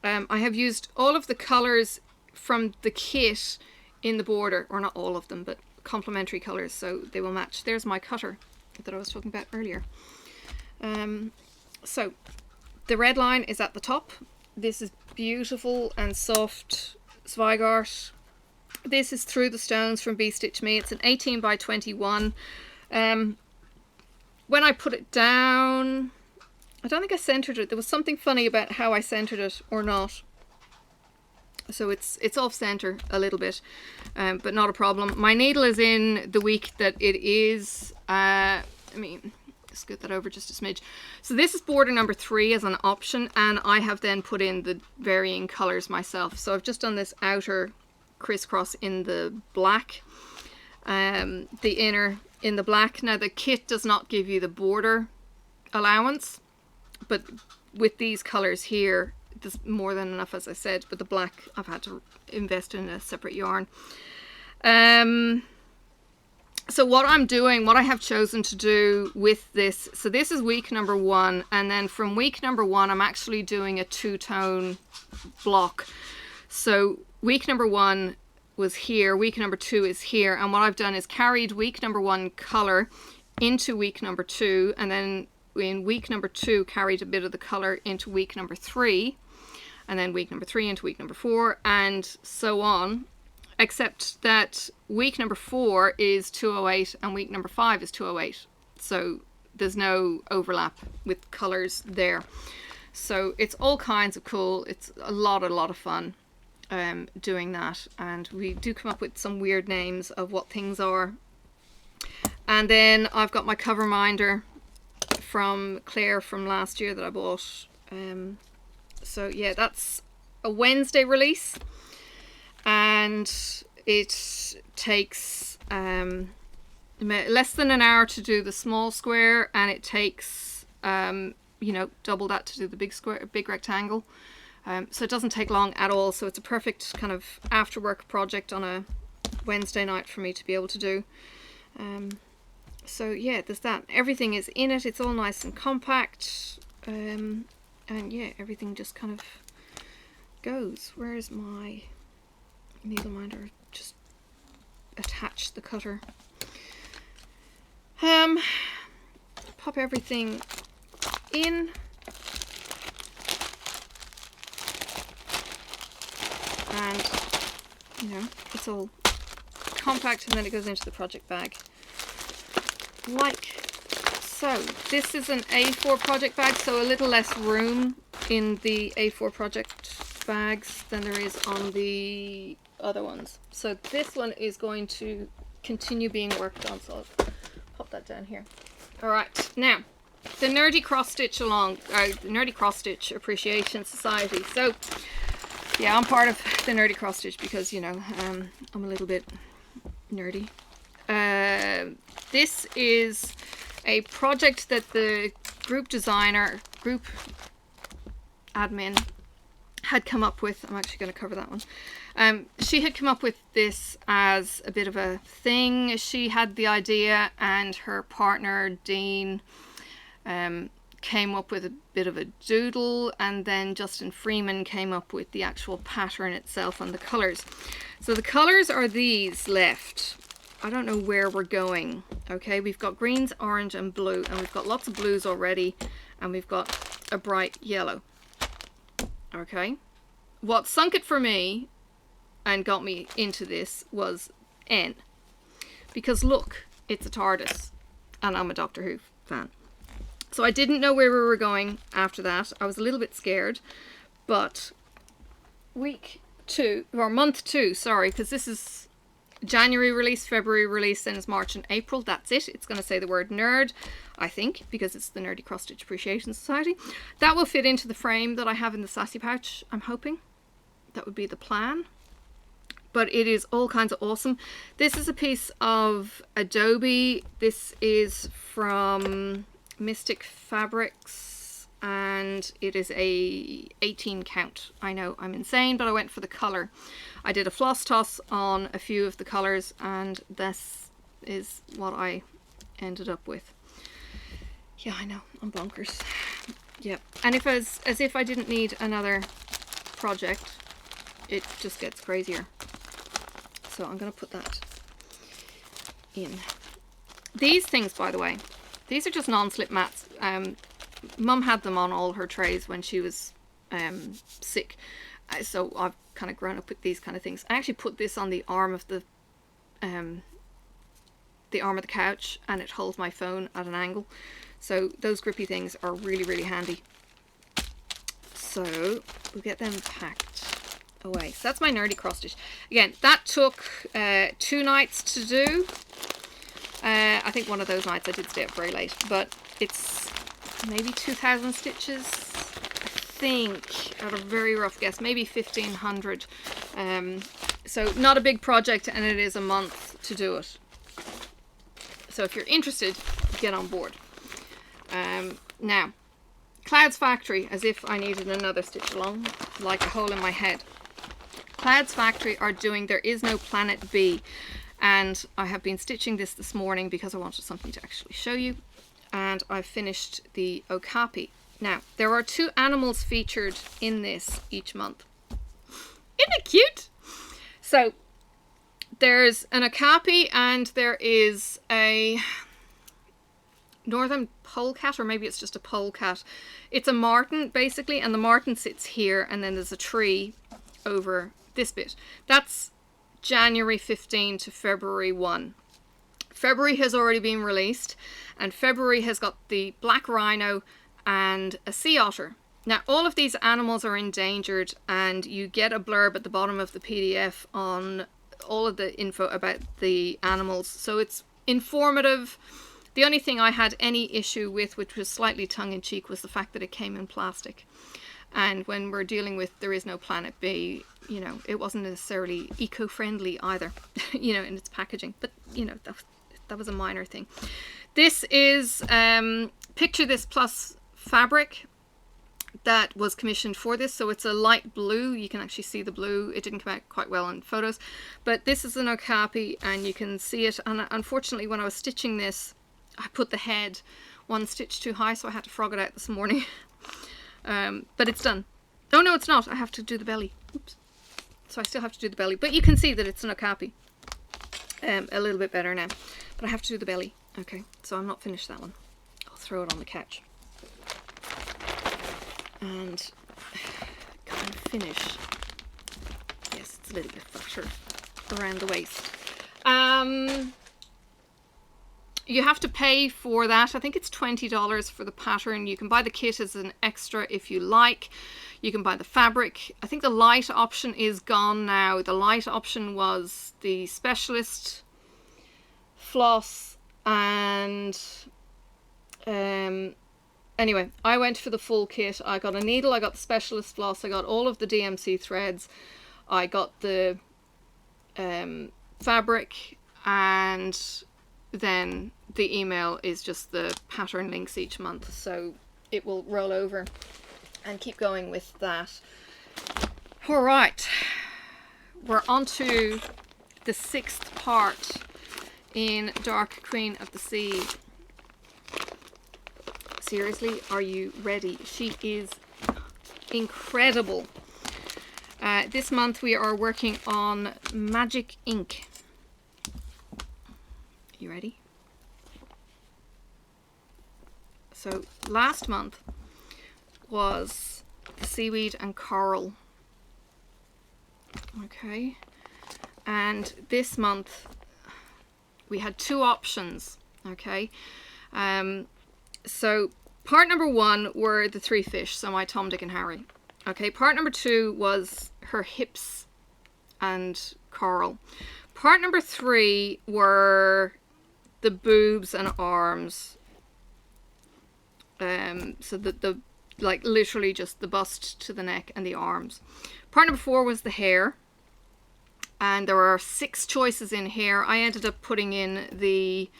I have used all of the colours from the kit in the border, or not all of them, but complementary colours, so they will match. There's my cutter that I was talking about earlier. So the red line is at the top. This is beautiful and soft Zweigart. This is Through the Stones from Bee Stitch Me. It's an 18 by 21. When I put it down, I don't think I centered it. There was something funny about how I centered it or not. So it's off center a little bit, but not a problem. My needle is in the week that it is, scoot that over just a smidge. So this is border number 3 as an option, and I have then put in the varying colors myself. So I've just done this outer crisscross in the black, the inner in the black. Now the kit does not give you the border allowance, but with these colors here, there's more than enough, as I said. But the black, I've had to invest in a separate yarn. So what I'm doing, what I have chosen to do with this, so this is week number 1, and then from week number 1 I'm actually doing a 2-tone block. So week number 1 was here, week number 2 is here, and what I've done is carried week number 1 colour into week number 2, and then in week number 2 carried a bit of the colour into week number 3, and then week number 3 into week number 4, and so on. Except that week number 4 is 208 and week number 5 is 208. So there's no overlap with colours there. So it's all kinds of cool. It's a lot of fun doing that. And we do come up with some weird names of what things are. And then I've got my cover minder from Claire from last year that I bought. So yeah, that's a Wednesday release. And it takes less than an hour to do the small square, and it takes double that to do the big square, big rectangle. So it doesn't take long at all. So it's a perfect kind of after work project on a Wednesday night for me to be able to do. So yeah, there's that. Everything is in it. It's all nice and compact, and yeah, everything just kind of goes. Where's my needle minder? Just attach the cutter. Pop everything in. And it's all compact, and then it goes into the project bag like so. This is an A4 project bag, so a little less room in the A4 project bags than there is on the other ones. So this one is going to continue being worked on, so I'll pop that down here. Alright, now the Nerdy Cross Stitch Appreciation Society. So yeah, I'm part of the Nerdy Cross Stitch because I'm a little bit nerdy. This is a project that the group admin had come up with. I'm actually going to cover that one. She had come up with this as a bit of a thing. She had the idea, and her partner Dean came up with a bit of a doodle, and then Justin Freeman came up with the actual pattern itself and the colours. So the colours are these left. I don't know where we're going. Okay, we've got greens, orange and blue, and we've got lots of blues already, and we've got a bright yellow. Okay, what sunk it for me and got me into this was N, because look, it's a TARDIS, and I'm a Doctor Who fan. So I didn't know where we were going after that. I was a little bit scared, but week 2, or month 2, sorry, because this is January release, February release, then it's March and April. That's it. It's going to say the word nerd, I think, because it's the Nerdy Cross Stitch Appreciation Society. That will fit into the frame that I have in the sassy pouch, I'm hoping. That would be the plan. But it is all kinds of awesome. This is a piece of Adobe. This is from Mystic Fabrics, and it is a 18 count. I know I'm insane, but I went for the color. I did a floss toss on a few of the colors, and this is what I ended up with. Yeah, I know, I'm bonkers. Yeah, and if as if I didn't need another project, it just gets crazier. So I'm going to put that in. These things, by the way, these are just non-slip mats. Mum had them on all her trays when she was sick. So I've kind of grown up with these kind of things. I actually put this on the arm of the couch, and it holds my phone at an angle. So those grippy things are really, really handy. So we'll get them packed away. So that's my nerdy cross stitch. Again, that took 2 nights to do. I think one of those nights I did stay up very late, but it's maybe 2,000 stitches, I think, at a very rough guess, maybe 1,500. So not a big project, and it is a month to do it. So if you're interested, get on board. Now, Clouds Factory, as if I needed another stitch along, like a hole in my head. Clouds Factory are doing There Is No Planet B, and I have been stitching this morning because I wanted something to actually show you, and I've finished the okapi. Now, there are 2 animals featured in this each month. Isn't it cute? So, there's an okapi, and there is a northern polecat, or maybe it's just a polecat. It's a marten, basically, and the marten sits here, and then there's a tree over this bit. That's January 15 to February 1. February has already been released, and February has got the black rhino and a sea otter. Now, all of these animals are endangered, and you get a blurb at the bottom of the PDF on all of the info about the animals, so it's informative. The only thing I had any issue with, which was slightly tongue-in-cheek, was the fact that it came in plastic. And when we're dealing with There Is No Planet B, you know, it wasn't necessarily eco-friendly either, you know, in its packaging. But, you know, that was a minor thing. This is Picture This Plus fabric that was commissioned for this. So it's a light blue. You can actually see the blue. It didn't come out quite well in photos. But this is an okapi, and you can see it. And unfortunately, when I was stitching this, I put the head 1 stitch too high, so I had to frog it out this morning. But it's done. Oh no, it's not. I have to do the belly. Oops. So I still have to do the belly. But you can see that it's an okapi. A little bit better now. But I have to do the belly. Okay, so I'm not finished that one. I'll throw it on the couch. And kind of finish. Yes, it's a little bit fatter around the waist. You have to pay for that. I think it's $20 for the pattern. You can buy the kit as an extra if you like. You can buy the fabric. I think the light option is gone now. The light option was the specialist floss, and anyway, I went for the full kit. I got a needle, I got the specialist floss, I got all of the DMC threads, I got the fabric, and then the email is just the pattern links each month, so it will roll over and keep going with that. All right, we're on to the 6th part in Dark Queen of the Sea. seriously, are you ready? She is incredible. This month we are working on magic ink. You ready? So last month was the seaweed and coral. Okay. And this month we had two options. Okay. So part number 1 were the 3 fish, so my Tom, Dick and Harry. Okay, part number 2 was her hips and coral. Part number 3 were the boobs and arms. So the like literally just the bust to the neck and the arms. Part number 4 was the hair. And there are 6 choices in hair. I ended up putting in the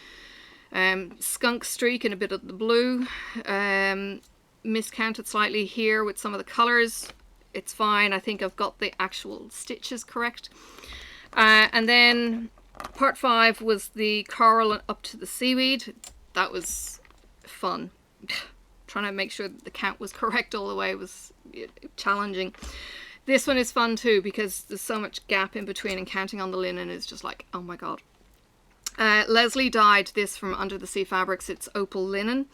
skunk streak and a bit of the blue. Miscounted slightly here with some of the colors. It's fine. I think I've got the actual stitches correct. And then part 5 was the coral up to the seaweed. That was fun. Trying to make sure that the count was correct all the way was challenging. This one is fun too because there's so much gap in between, and counting on the linen is just like, oh my god. Leslie dyed this from Under the Sea Fabrics. It's opal linen.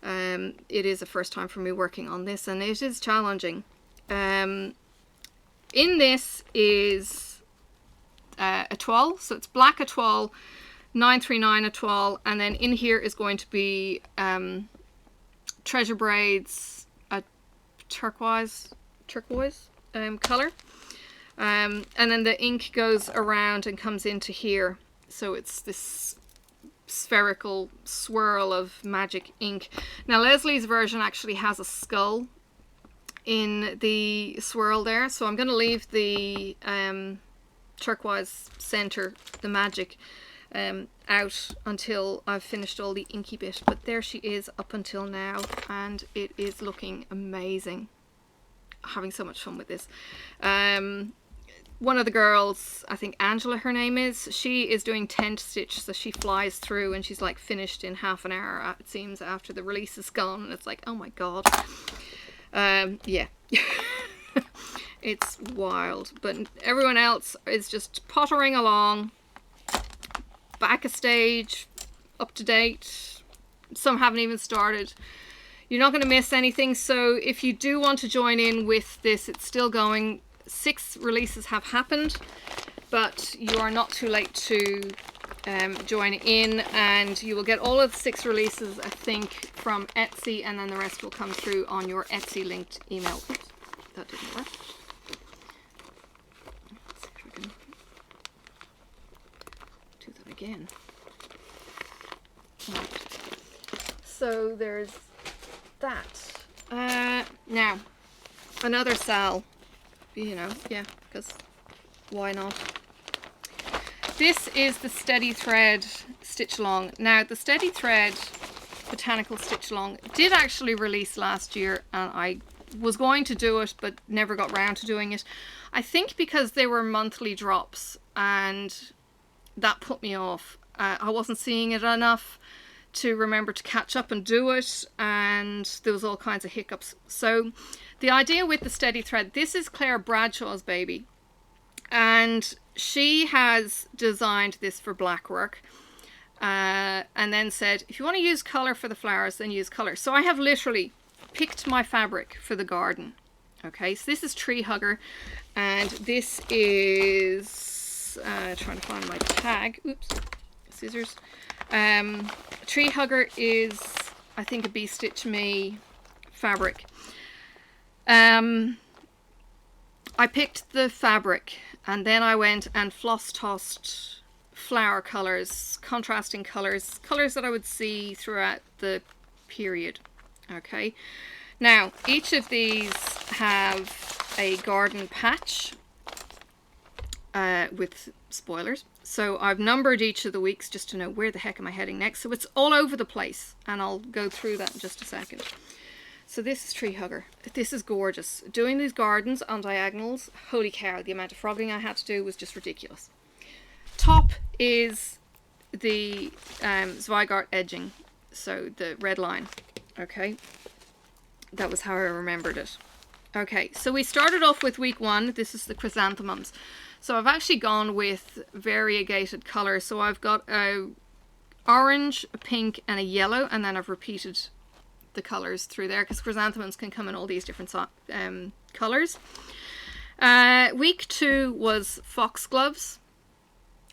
It is the first time for me working on this, and it is challenging. In this is a toile, so it's black a toile, 939 a toile, and then in here is going to be treasure braids, a turquoise color, and then the ink goes around and comes into here. So it's this spherical swirl of magic ink. Now Leslie's version actually has a skull in the swirl there, so I'm going to leave the turquoise center, the magic, out until I've finished all the inky bit. But there she is up until now, and it is looking amazing. Having so much fun with this. One of the girls, I think Angela her name is, she is doing tent stitch, so she flies through and she's like finished in half an hour, it seems, after the release is gone, and it's like, oh my god. Yeah. It's wild, but everyone else is just pottering along, back a stage, up to date. Some haven't even started. You're not going to miss anything, so if you do want to join in with this, it's still going. 6 releases have happened, but you are not too late to join in, and you will get all of the 6 releases, I think, from Etsy, and then the rest will come through on your Etsy linked email. Oops, that didn't work. Let's see if we can do that again. Right. So there's that. Now, another Sal. You know, yeah, because why not? This is the Steady Thread Stitch Along. Now, the Steady Thread Botanical Stitch Along did actually release last year, and I was going to do it, but never got round to doing it. I think because they were monthly drops, and that put me off. I wasn't seeing it enough to remember to catch up and do it, and there was all kinds of hiccups. So the idea with the Steady Thread, this is Claire Bradshaw's baby, and she has designed this for black work, and then said, if you want to use colour for the flowers, then use colour. So I have literally picked my fabric for the garden. Okay, so this is Tree Hugger, and this is trying to find my tag. Oops, scissors. Tree Hugger is, I think, a Bee Stitch Me fabric. I picked the fabric, and then I went and floss tossed flower colours, contrasting colours, colours that I would see throughout the period. Okay, now each of these have a garden patch with spoilers. So I've numbered each of the weeks just to know where the heck am I heading next. So it's all over the place, and I'll go through that in just a second. So this is Tree Hugger. This is gorgeous. Doing these gardens on diagonals, holy cow, the amount of frogging I had to do was just ridiculous. Top is the Zweigart edging, so the red line. Okay, that was how I remembered it. Okay, so we started off with week 1. This is the chrysanthemums. So I've actually gone with variegated colours. So I've got a orange, a pink and a yellow, and then I've repeated the colours through there because chrysanthemums can come in all these different colours. Week 2 was foxgloves,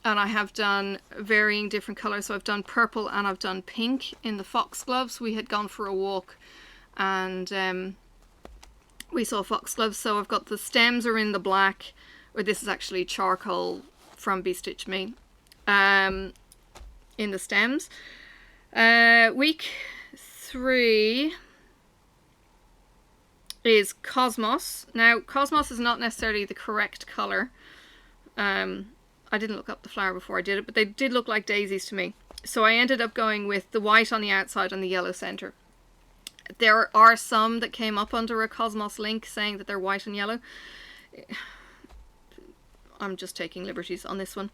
and I have done varying different colours. So I've done purple and I've done pink in the foxgloves. We had gone for a walk and we saw foxgloves, so I've got the stems are in the black, or this is actually charcoal from Be Stitch Me, in the stems. Week 3 is Cosmos. Now, Cosmos is not necessarily the correct colour. I didn't look up the flower before I did it, but they did look like daisies to me. So I ended up going with the white on the outside and the yellow centre. There are some that came up under a Cosmos link saying that they're white and yellow. I'm just taking liberties on this one.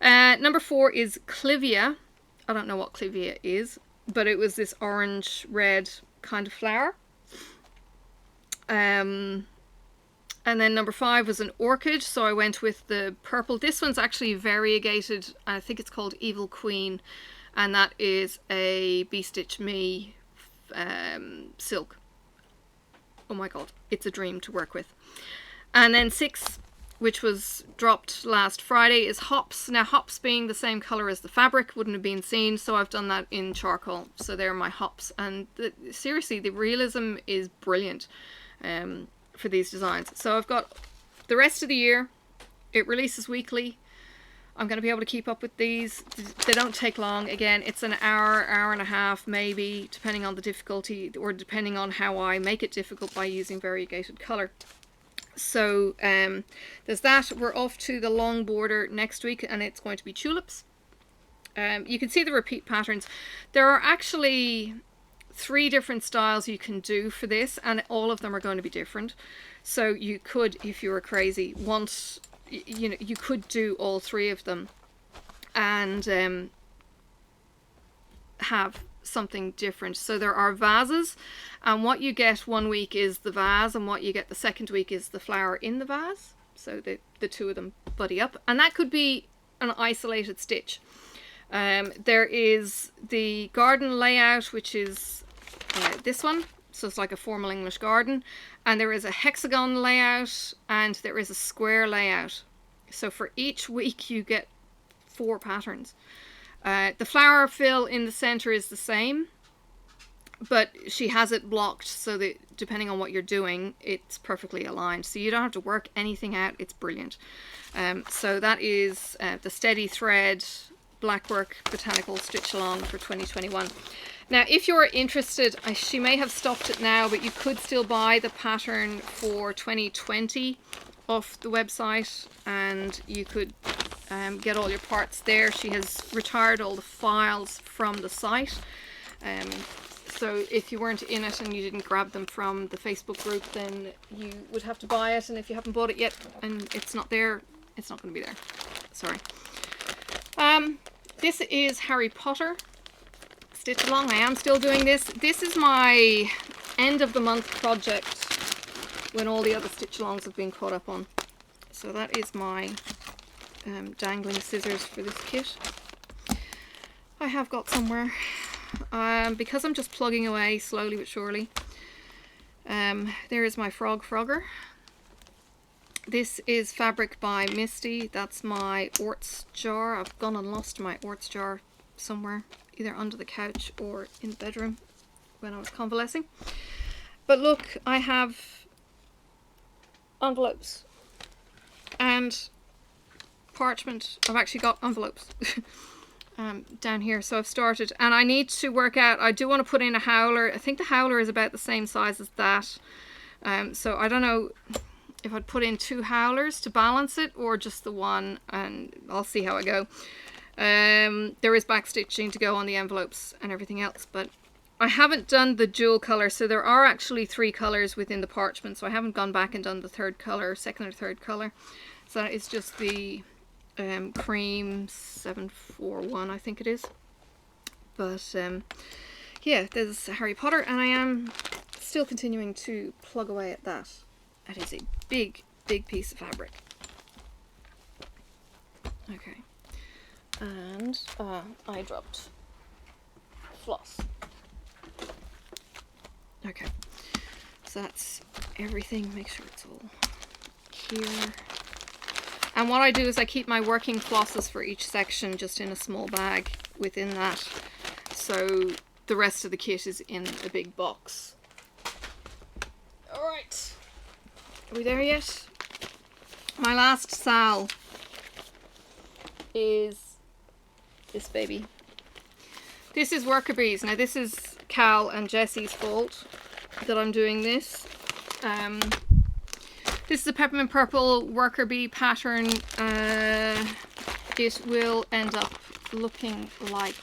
Number 4 is Clivia. I don't know what Clivia is, but it was this orange-red kind of flower. And then number 5 was an orchid, so I went with the purple. This one's actually variegated. I think it's called Evil Queen, and that is a Be Stitch Me silk. Oh my god, it's a dream to work with. And then 6, which was dropped last Friday, is hops. Now hops being the same colour as the fabric wouldn't have been seen, so I've done that in charcoal. So they're my hops, and seriously, the realism is brilliant for these designs. So I've got the rest of the year. It releases weekly. I'm going to be able to keep up with these. They don't take long. Again, it's an hour, hour and a half maybe, depending on the difficulty or depending on how I make it difficult by using variegated colour. So there's that. We're off to the long border next week, and it's going to be tulips. You can see the repeat patterns. There are actually 3 different styles you can do for this, and all of them are going to be different. So you could, if you were crazy, you could do all 3 of them and have something different. So there are vases, and what you get one week is the vase, and what you get the second week is the flower in the vase. So the 2 of them buddy up, and that could be an isolated stitch. There is the garden layout, which is this one. So it's like a formal English garden, and there is a hexagon layout and there is a square layout. So for each week you get 4 patterns. The flower fill in the center is the same, but she has it blocked so that depending on what you're doing, it's perfectly aligned. So you don't have to work anything out. It's brilliant. So that is the Steady Thread Blackwork Botanical Stitch Along for 2021. Now, if you're interested, she may have stopped it now, but you could still buy the pattern for 2020 off the website, and you could get all your parts there. She has retired all the files from the site. So if you weren't in it and you didn't grab them from the Facebook group, then you would have to buy it. And if you haven't bought it yet and it's not there, it's not going to be there. Sorry. This is Harry Potter Stitch Along. I am still doing this. This is my end of the month project when all the other Stitch Alongs have been caught up on. So that is my dangling scissors for this kit. I have got somewhere. Because I'm just plugging away slowly but surely. There is my Frogger. This is fabric by Misty. That's my Orts jar. I've gone and lost my Orts jar somewhere, either under the couch or in the bedroom when I was convalescing. But look, I have envelopes and parchment. I've actually got envelopes down here, so I've started, and I need to work out, I do want to put in a howler. I think the howler is about the same size as that, so I don't know if I'd put in 2 howlers to balance it or just the one, and I'll see how I go. There is back stitching to go on the envelopes and everything else, but I haven't done the dual color, so there are actually 3 colors within the parchment, so I haven't gone back and done the third color, second or third color. So it's just the cream 741, I think it is. But yeah, there's Harry Potter, and I am still continuing to plug away at that. That is a big, big piece of fabric. Okay. And I dropped floss. Okay. So that's everything. Make sure it's all here. And what I do is I keep my working flosses for each section just in a small bag within that. So the rest of the kit is in a big box. Alright. Are we there yet? My last sal is this baby. This is Worker Bees. Now this is Cal and Jessie's fault that I'm doing this. This is a peppermint purple worker bee pattern. It will end up looking like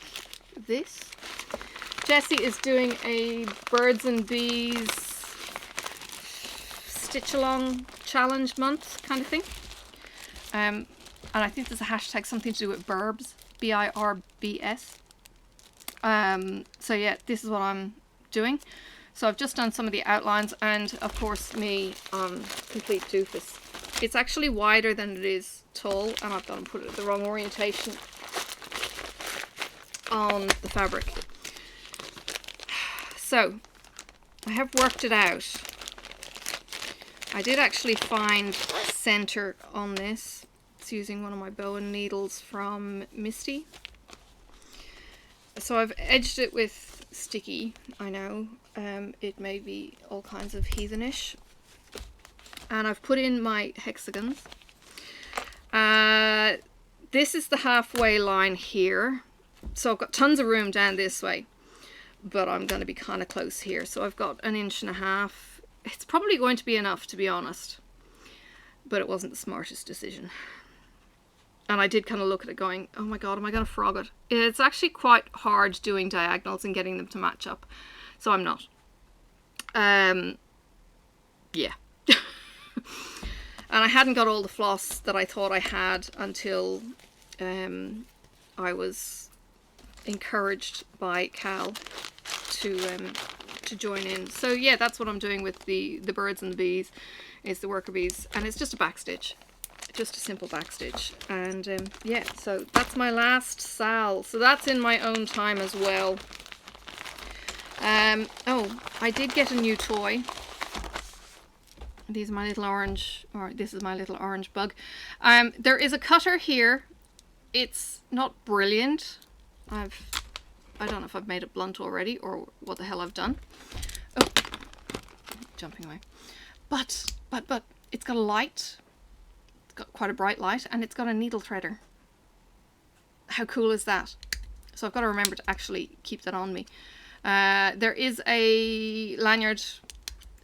this. Jessie is doing a birds and bees stitch along challenge month kind of thing. And I think there's a hashtag something to do with burbs, B-I-R-B-S. So yeah, this is what I'm doing. So I've just done some of the outlines, and of course me, complete doofus. It's actually wider than it is tall, and I've gone and put it at the wrong orientation on the fabric. So I have worked it out. I did actually find center on this. It's using one of my bowen needles from Misty. So I've edged it with sticky, I know. It may be all kinds of heathenish. And I've put in my hexagons. This is the halfway line here. So I've got tons of room down this way, but I'm going to be kind of close here. So I've got 1.5 inches. It's probably going to be enough, to be honest, but it wasn't the smartest decision. And I did kind of look at it going, oh my god, am I going to frog it? It's actually quite hard doing diagonals and getting them to match up. So I'm not. Yeah. And I hadn't got all the floss that I thought I had until I was encouraged by Cal to join in. So yeah, that's what I'm doing with the birds and the bees, is the worker bees, and it's just a back stitch. Just a simple back stitch. And yeah, so that's my last sal. So that's in my own time as well. Oh, I did get a new toy. These are my little orange, or this is my little orange bug. There is a cutter here. It's not brilliant. I don't know if I've made it blunt already or what the hell I've done. Oh, jumping away. But it's got a light. It's got quite a bright light, and it's got a needle threader. How cool is that? So I've got to remember to actually keep that on me. There is a lanyard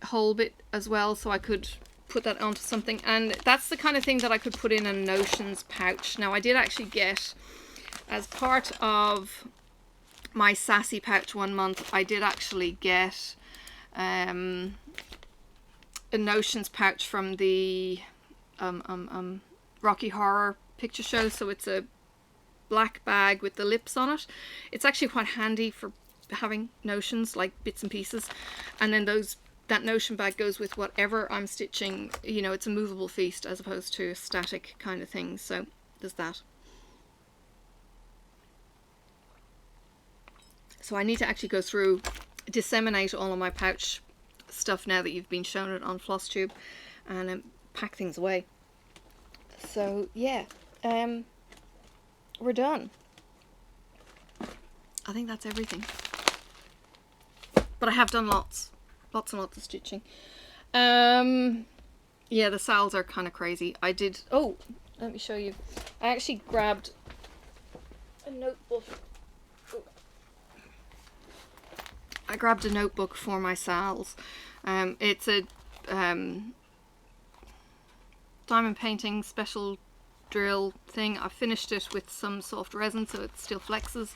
hole bit as well, so I could put that onto something, and that's the kind of thing that I could put in a Notions pouch. Now I did actually get, as part of my sassy pouch one month, I did actually get a Notions pouch from the Rocky Horror Picture Show. So it's a black bag with the lips on it. It's actually quite handy for having notions, like bits and pieces, and then that notion bag goes with whatever I'm stitching. You know, it's a movable feast as opposed to a static kind of thing. So there's that. So I need to actually go through, disseminate all of my pouch stuff now that you've been shown it on FlossTube, and pack things away. So yeah, we're done. I think that's everything. But I have done lots and lots of stitching. Yeah, the sals are kind of crazy. I did, oh, let me show you. I actually grabbed a notebook. Oh. I grabbed a notebook for my sals. It's a diamond painting special drill thing. I finished it with some soft resin so it still flexes.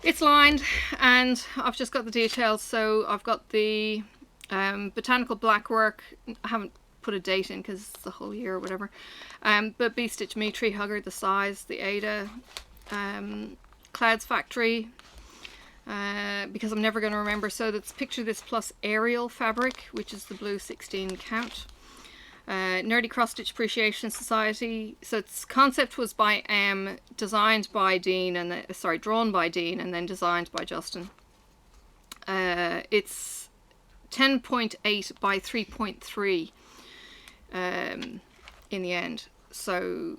It's lined, and I've just got the details. So I've got the botanical blackwork. I haven't put a date in because it's the whole year or whatever. But Bee Stitch Me, Tree Hugger, the size, the Ada, Clouds Factory, because I'm never going to remember. So let's picture this plus Ariel fabric, which is the blue 16 count. Nerdy Cross Stitch Appreciation Society. So its concept was by designed by Dean, and drawn by Dean and then designed by Justin. It's 10.8 by 3.3 in the end. So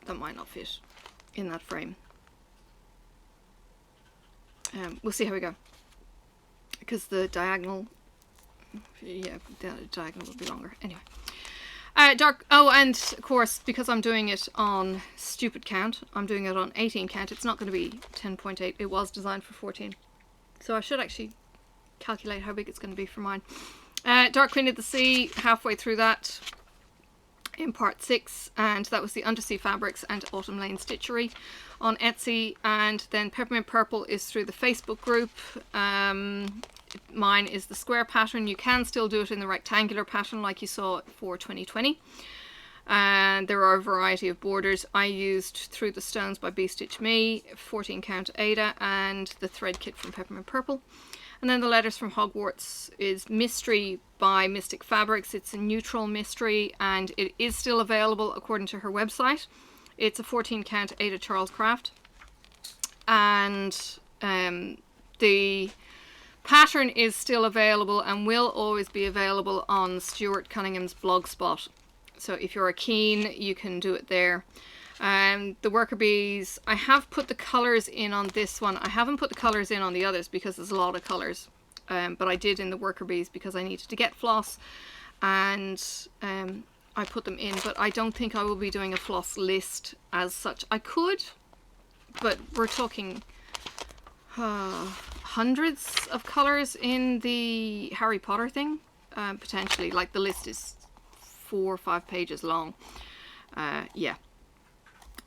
that might not fit in that frame. We'll see how we go, because the diagonal, yeah, the diagonal will be longer. Anyway, dark. Oh, and of course, because I'm doing it on stupid count, I'm doing it on 18 count. It's not going to be 10.8. It was designed for 14, so I should actually calculate how big it's going to be for mine. Dark Queen of the Sea, halfway through that in part 6, and that was the Undersea Fabrics and Autumn Lane Stitchery on Etsy. And then Peppermint Purple is through the Facebook group. Mine is the square pattern. You can still do it in the rectangular pattern like you saw for 2020. And there are a variety of borders. I used Through the Stones by Bee Stitch Me, 14 count Ada, and the thread kit from Peppermint Purple. And then the Letters from Hogwarts is Mystery by Mystic Fabrics. It's a neutral mystery, and it is still available according to her website. It's a 14 count Ada Charles Craft. And the pattern is still available and will always be available on Stuart Cunningham's blog spot. So if you're keen, you can do it there. The worker bees, I have put the colours in on this one. I haven't put the colours in on the others because there's a lot of colours. But I did in the worker bees because I needed to get floss, and I put them in. But I don't think I will be doing a floss list as such. I could, but we're talking hundreds of colours in the Harry Potter thing, potentially. Like, the list is 4 or 5 pages long. Yeah.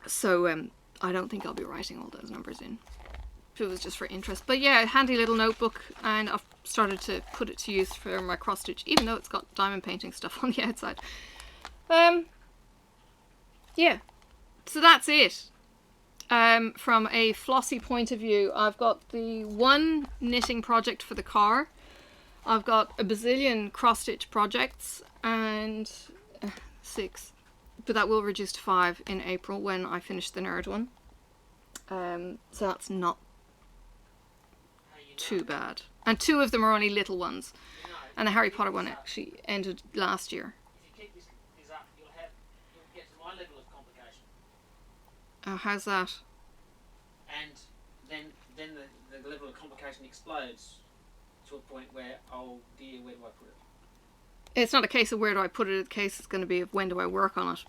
So I don't think I'll be writing all those numbers in. It was just for interest. But yeah, handy little notebook, and I've started to put it to use for my cross stitch, even though it's got diamond painting stuff on the outside. Yeah, so that's it. From a flossy point of view, I've got the one knitting project for the car. I've got a bazillion cross stitch projects, and 6. But that will reduce to 5 in April when I finish the nerd one. So that's not too bad. And 2 of them are only little ones. And the Harry Potter one actually ended last year. If you keep this up, you'll get to my level of complication. Oh, how's that? And then the level of complication explodes to a point where, oh dear, where do I put it? It's not a case of where do I put it, it's a case it's going to be of when do I work on it.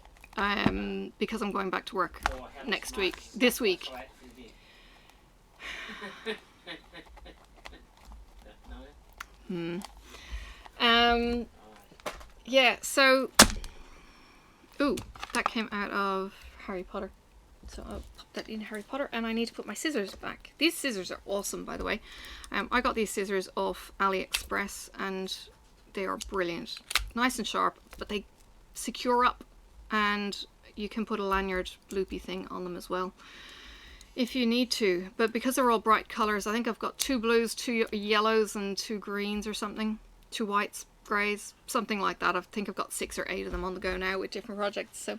Because I'm going back to work next week, this week. Yeah, so, ooh, that came out of Harry Potter. So I'll pop that in Harry Potter, and I need to put my scissors back. These scissors are awesome, by the way. I got these scissors off AliExpress, and they are brilliant. Nice and sharp, but they secure up, and you can put a lanyard loopy thing on them as well if you need to. But because they're all bright colours, I think I've got 2 blues, 2 yellows, and 2 greens or something. 2 whites, greys, something like that. I think I've got 6 or 8 of them on the go now with different projects. So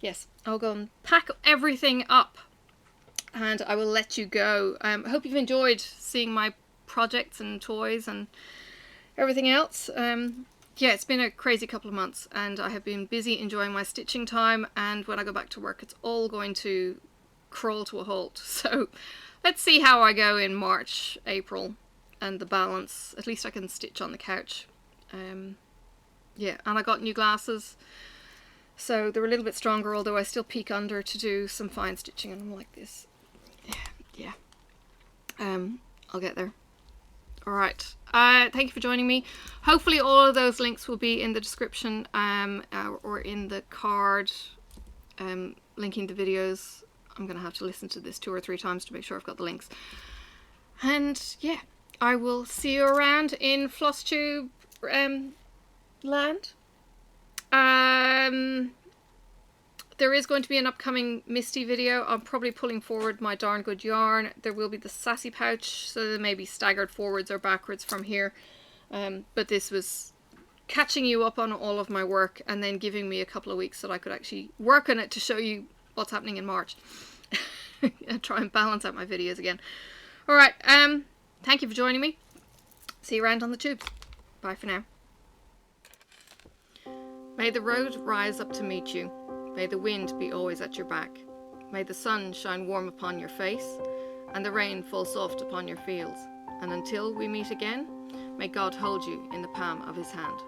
yes, I'll go and pack everything up, and I will let you go. I hope you've enjoyed seeing my projects and toys and everything else. Yeah, it's been a crazy couple of months, and I have been busy enjoying my stitching time, and when I go back to work it's all going to crawl to a halt. So let's see how I go in March, April, and the balance. At least I can stitch on the couch. Yeah, and I got new glasses, so they're a little bit stronger, although I still peek under to do some fine stitching, and I'm like this. Yeah. I'll get there. Alright, thank you for joining me. Hopefully all of those links will be in the description, or in the card, linking the videos. I'm going to have to listen to this 2 or 3 times to make sure I've got the links. And yeah, I will see you around in FlossTube land. there is going to be an upcoming Misty video. I'm probably pulling forward my Darn Good yarn. There will be the sassy pouch, so they may be staggered forwards or backwards from here. But this was catching you up on all of my work and then giving me a couple of weeks so that I could actually work on it to show you what's happening in March. And try and balance out my videos again. Alright, thank you for joining me. See you around on the tubes. Bye for now. May the road rise up to meet you. May the wind be always at your back. May the sun shine warm upon your face, and the rain fall soft upon your fields. And until we meet again, may God hold you in the palm of his hand.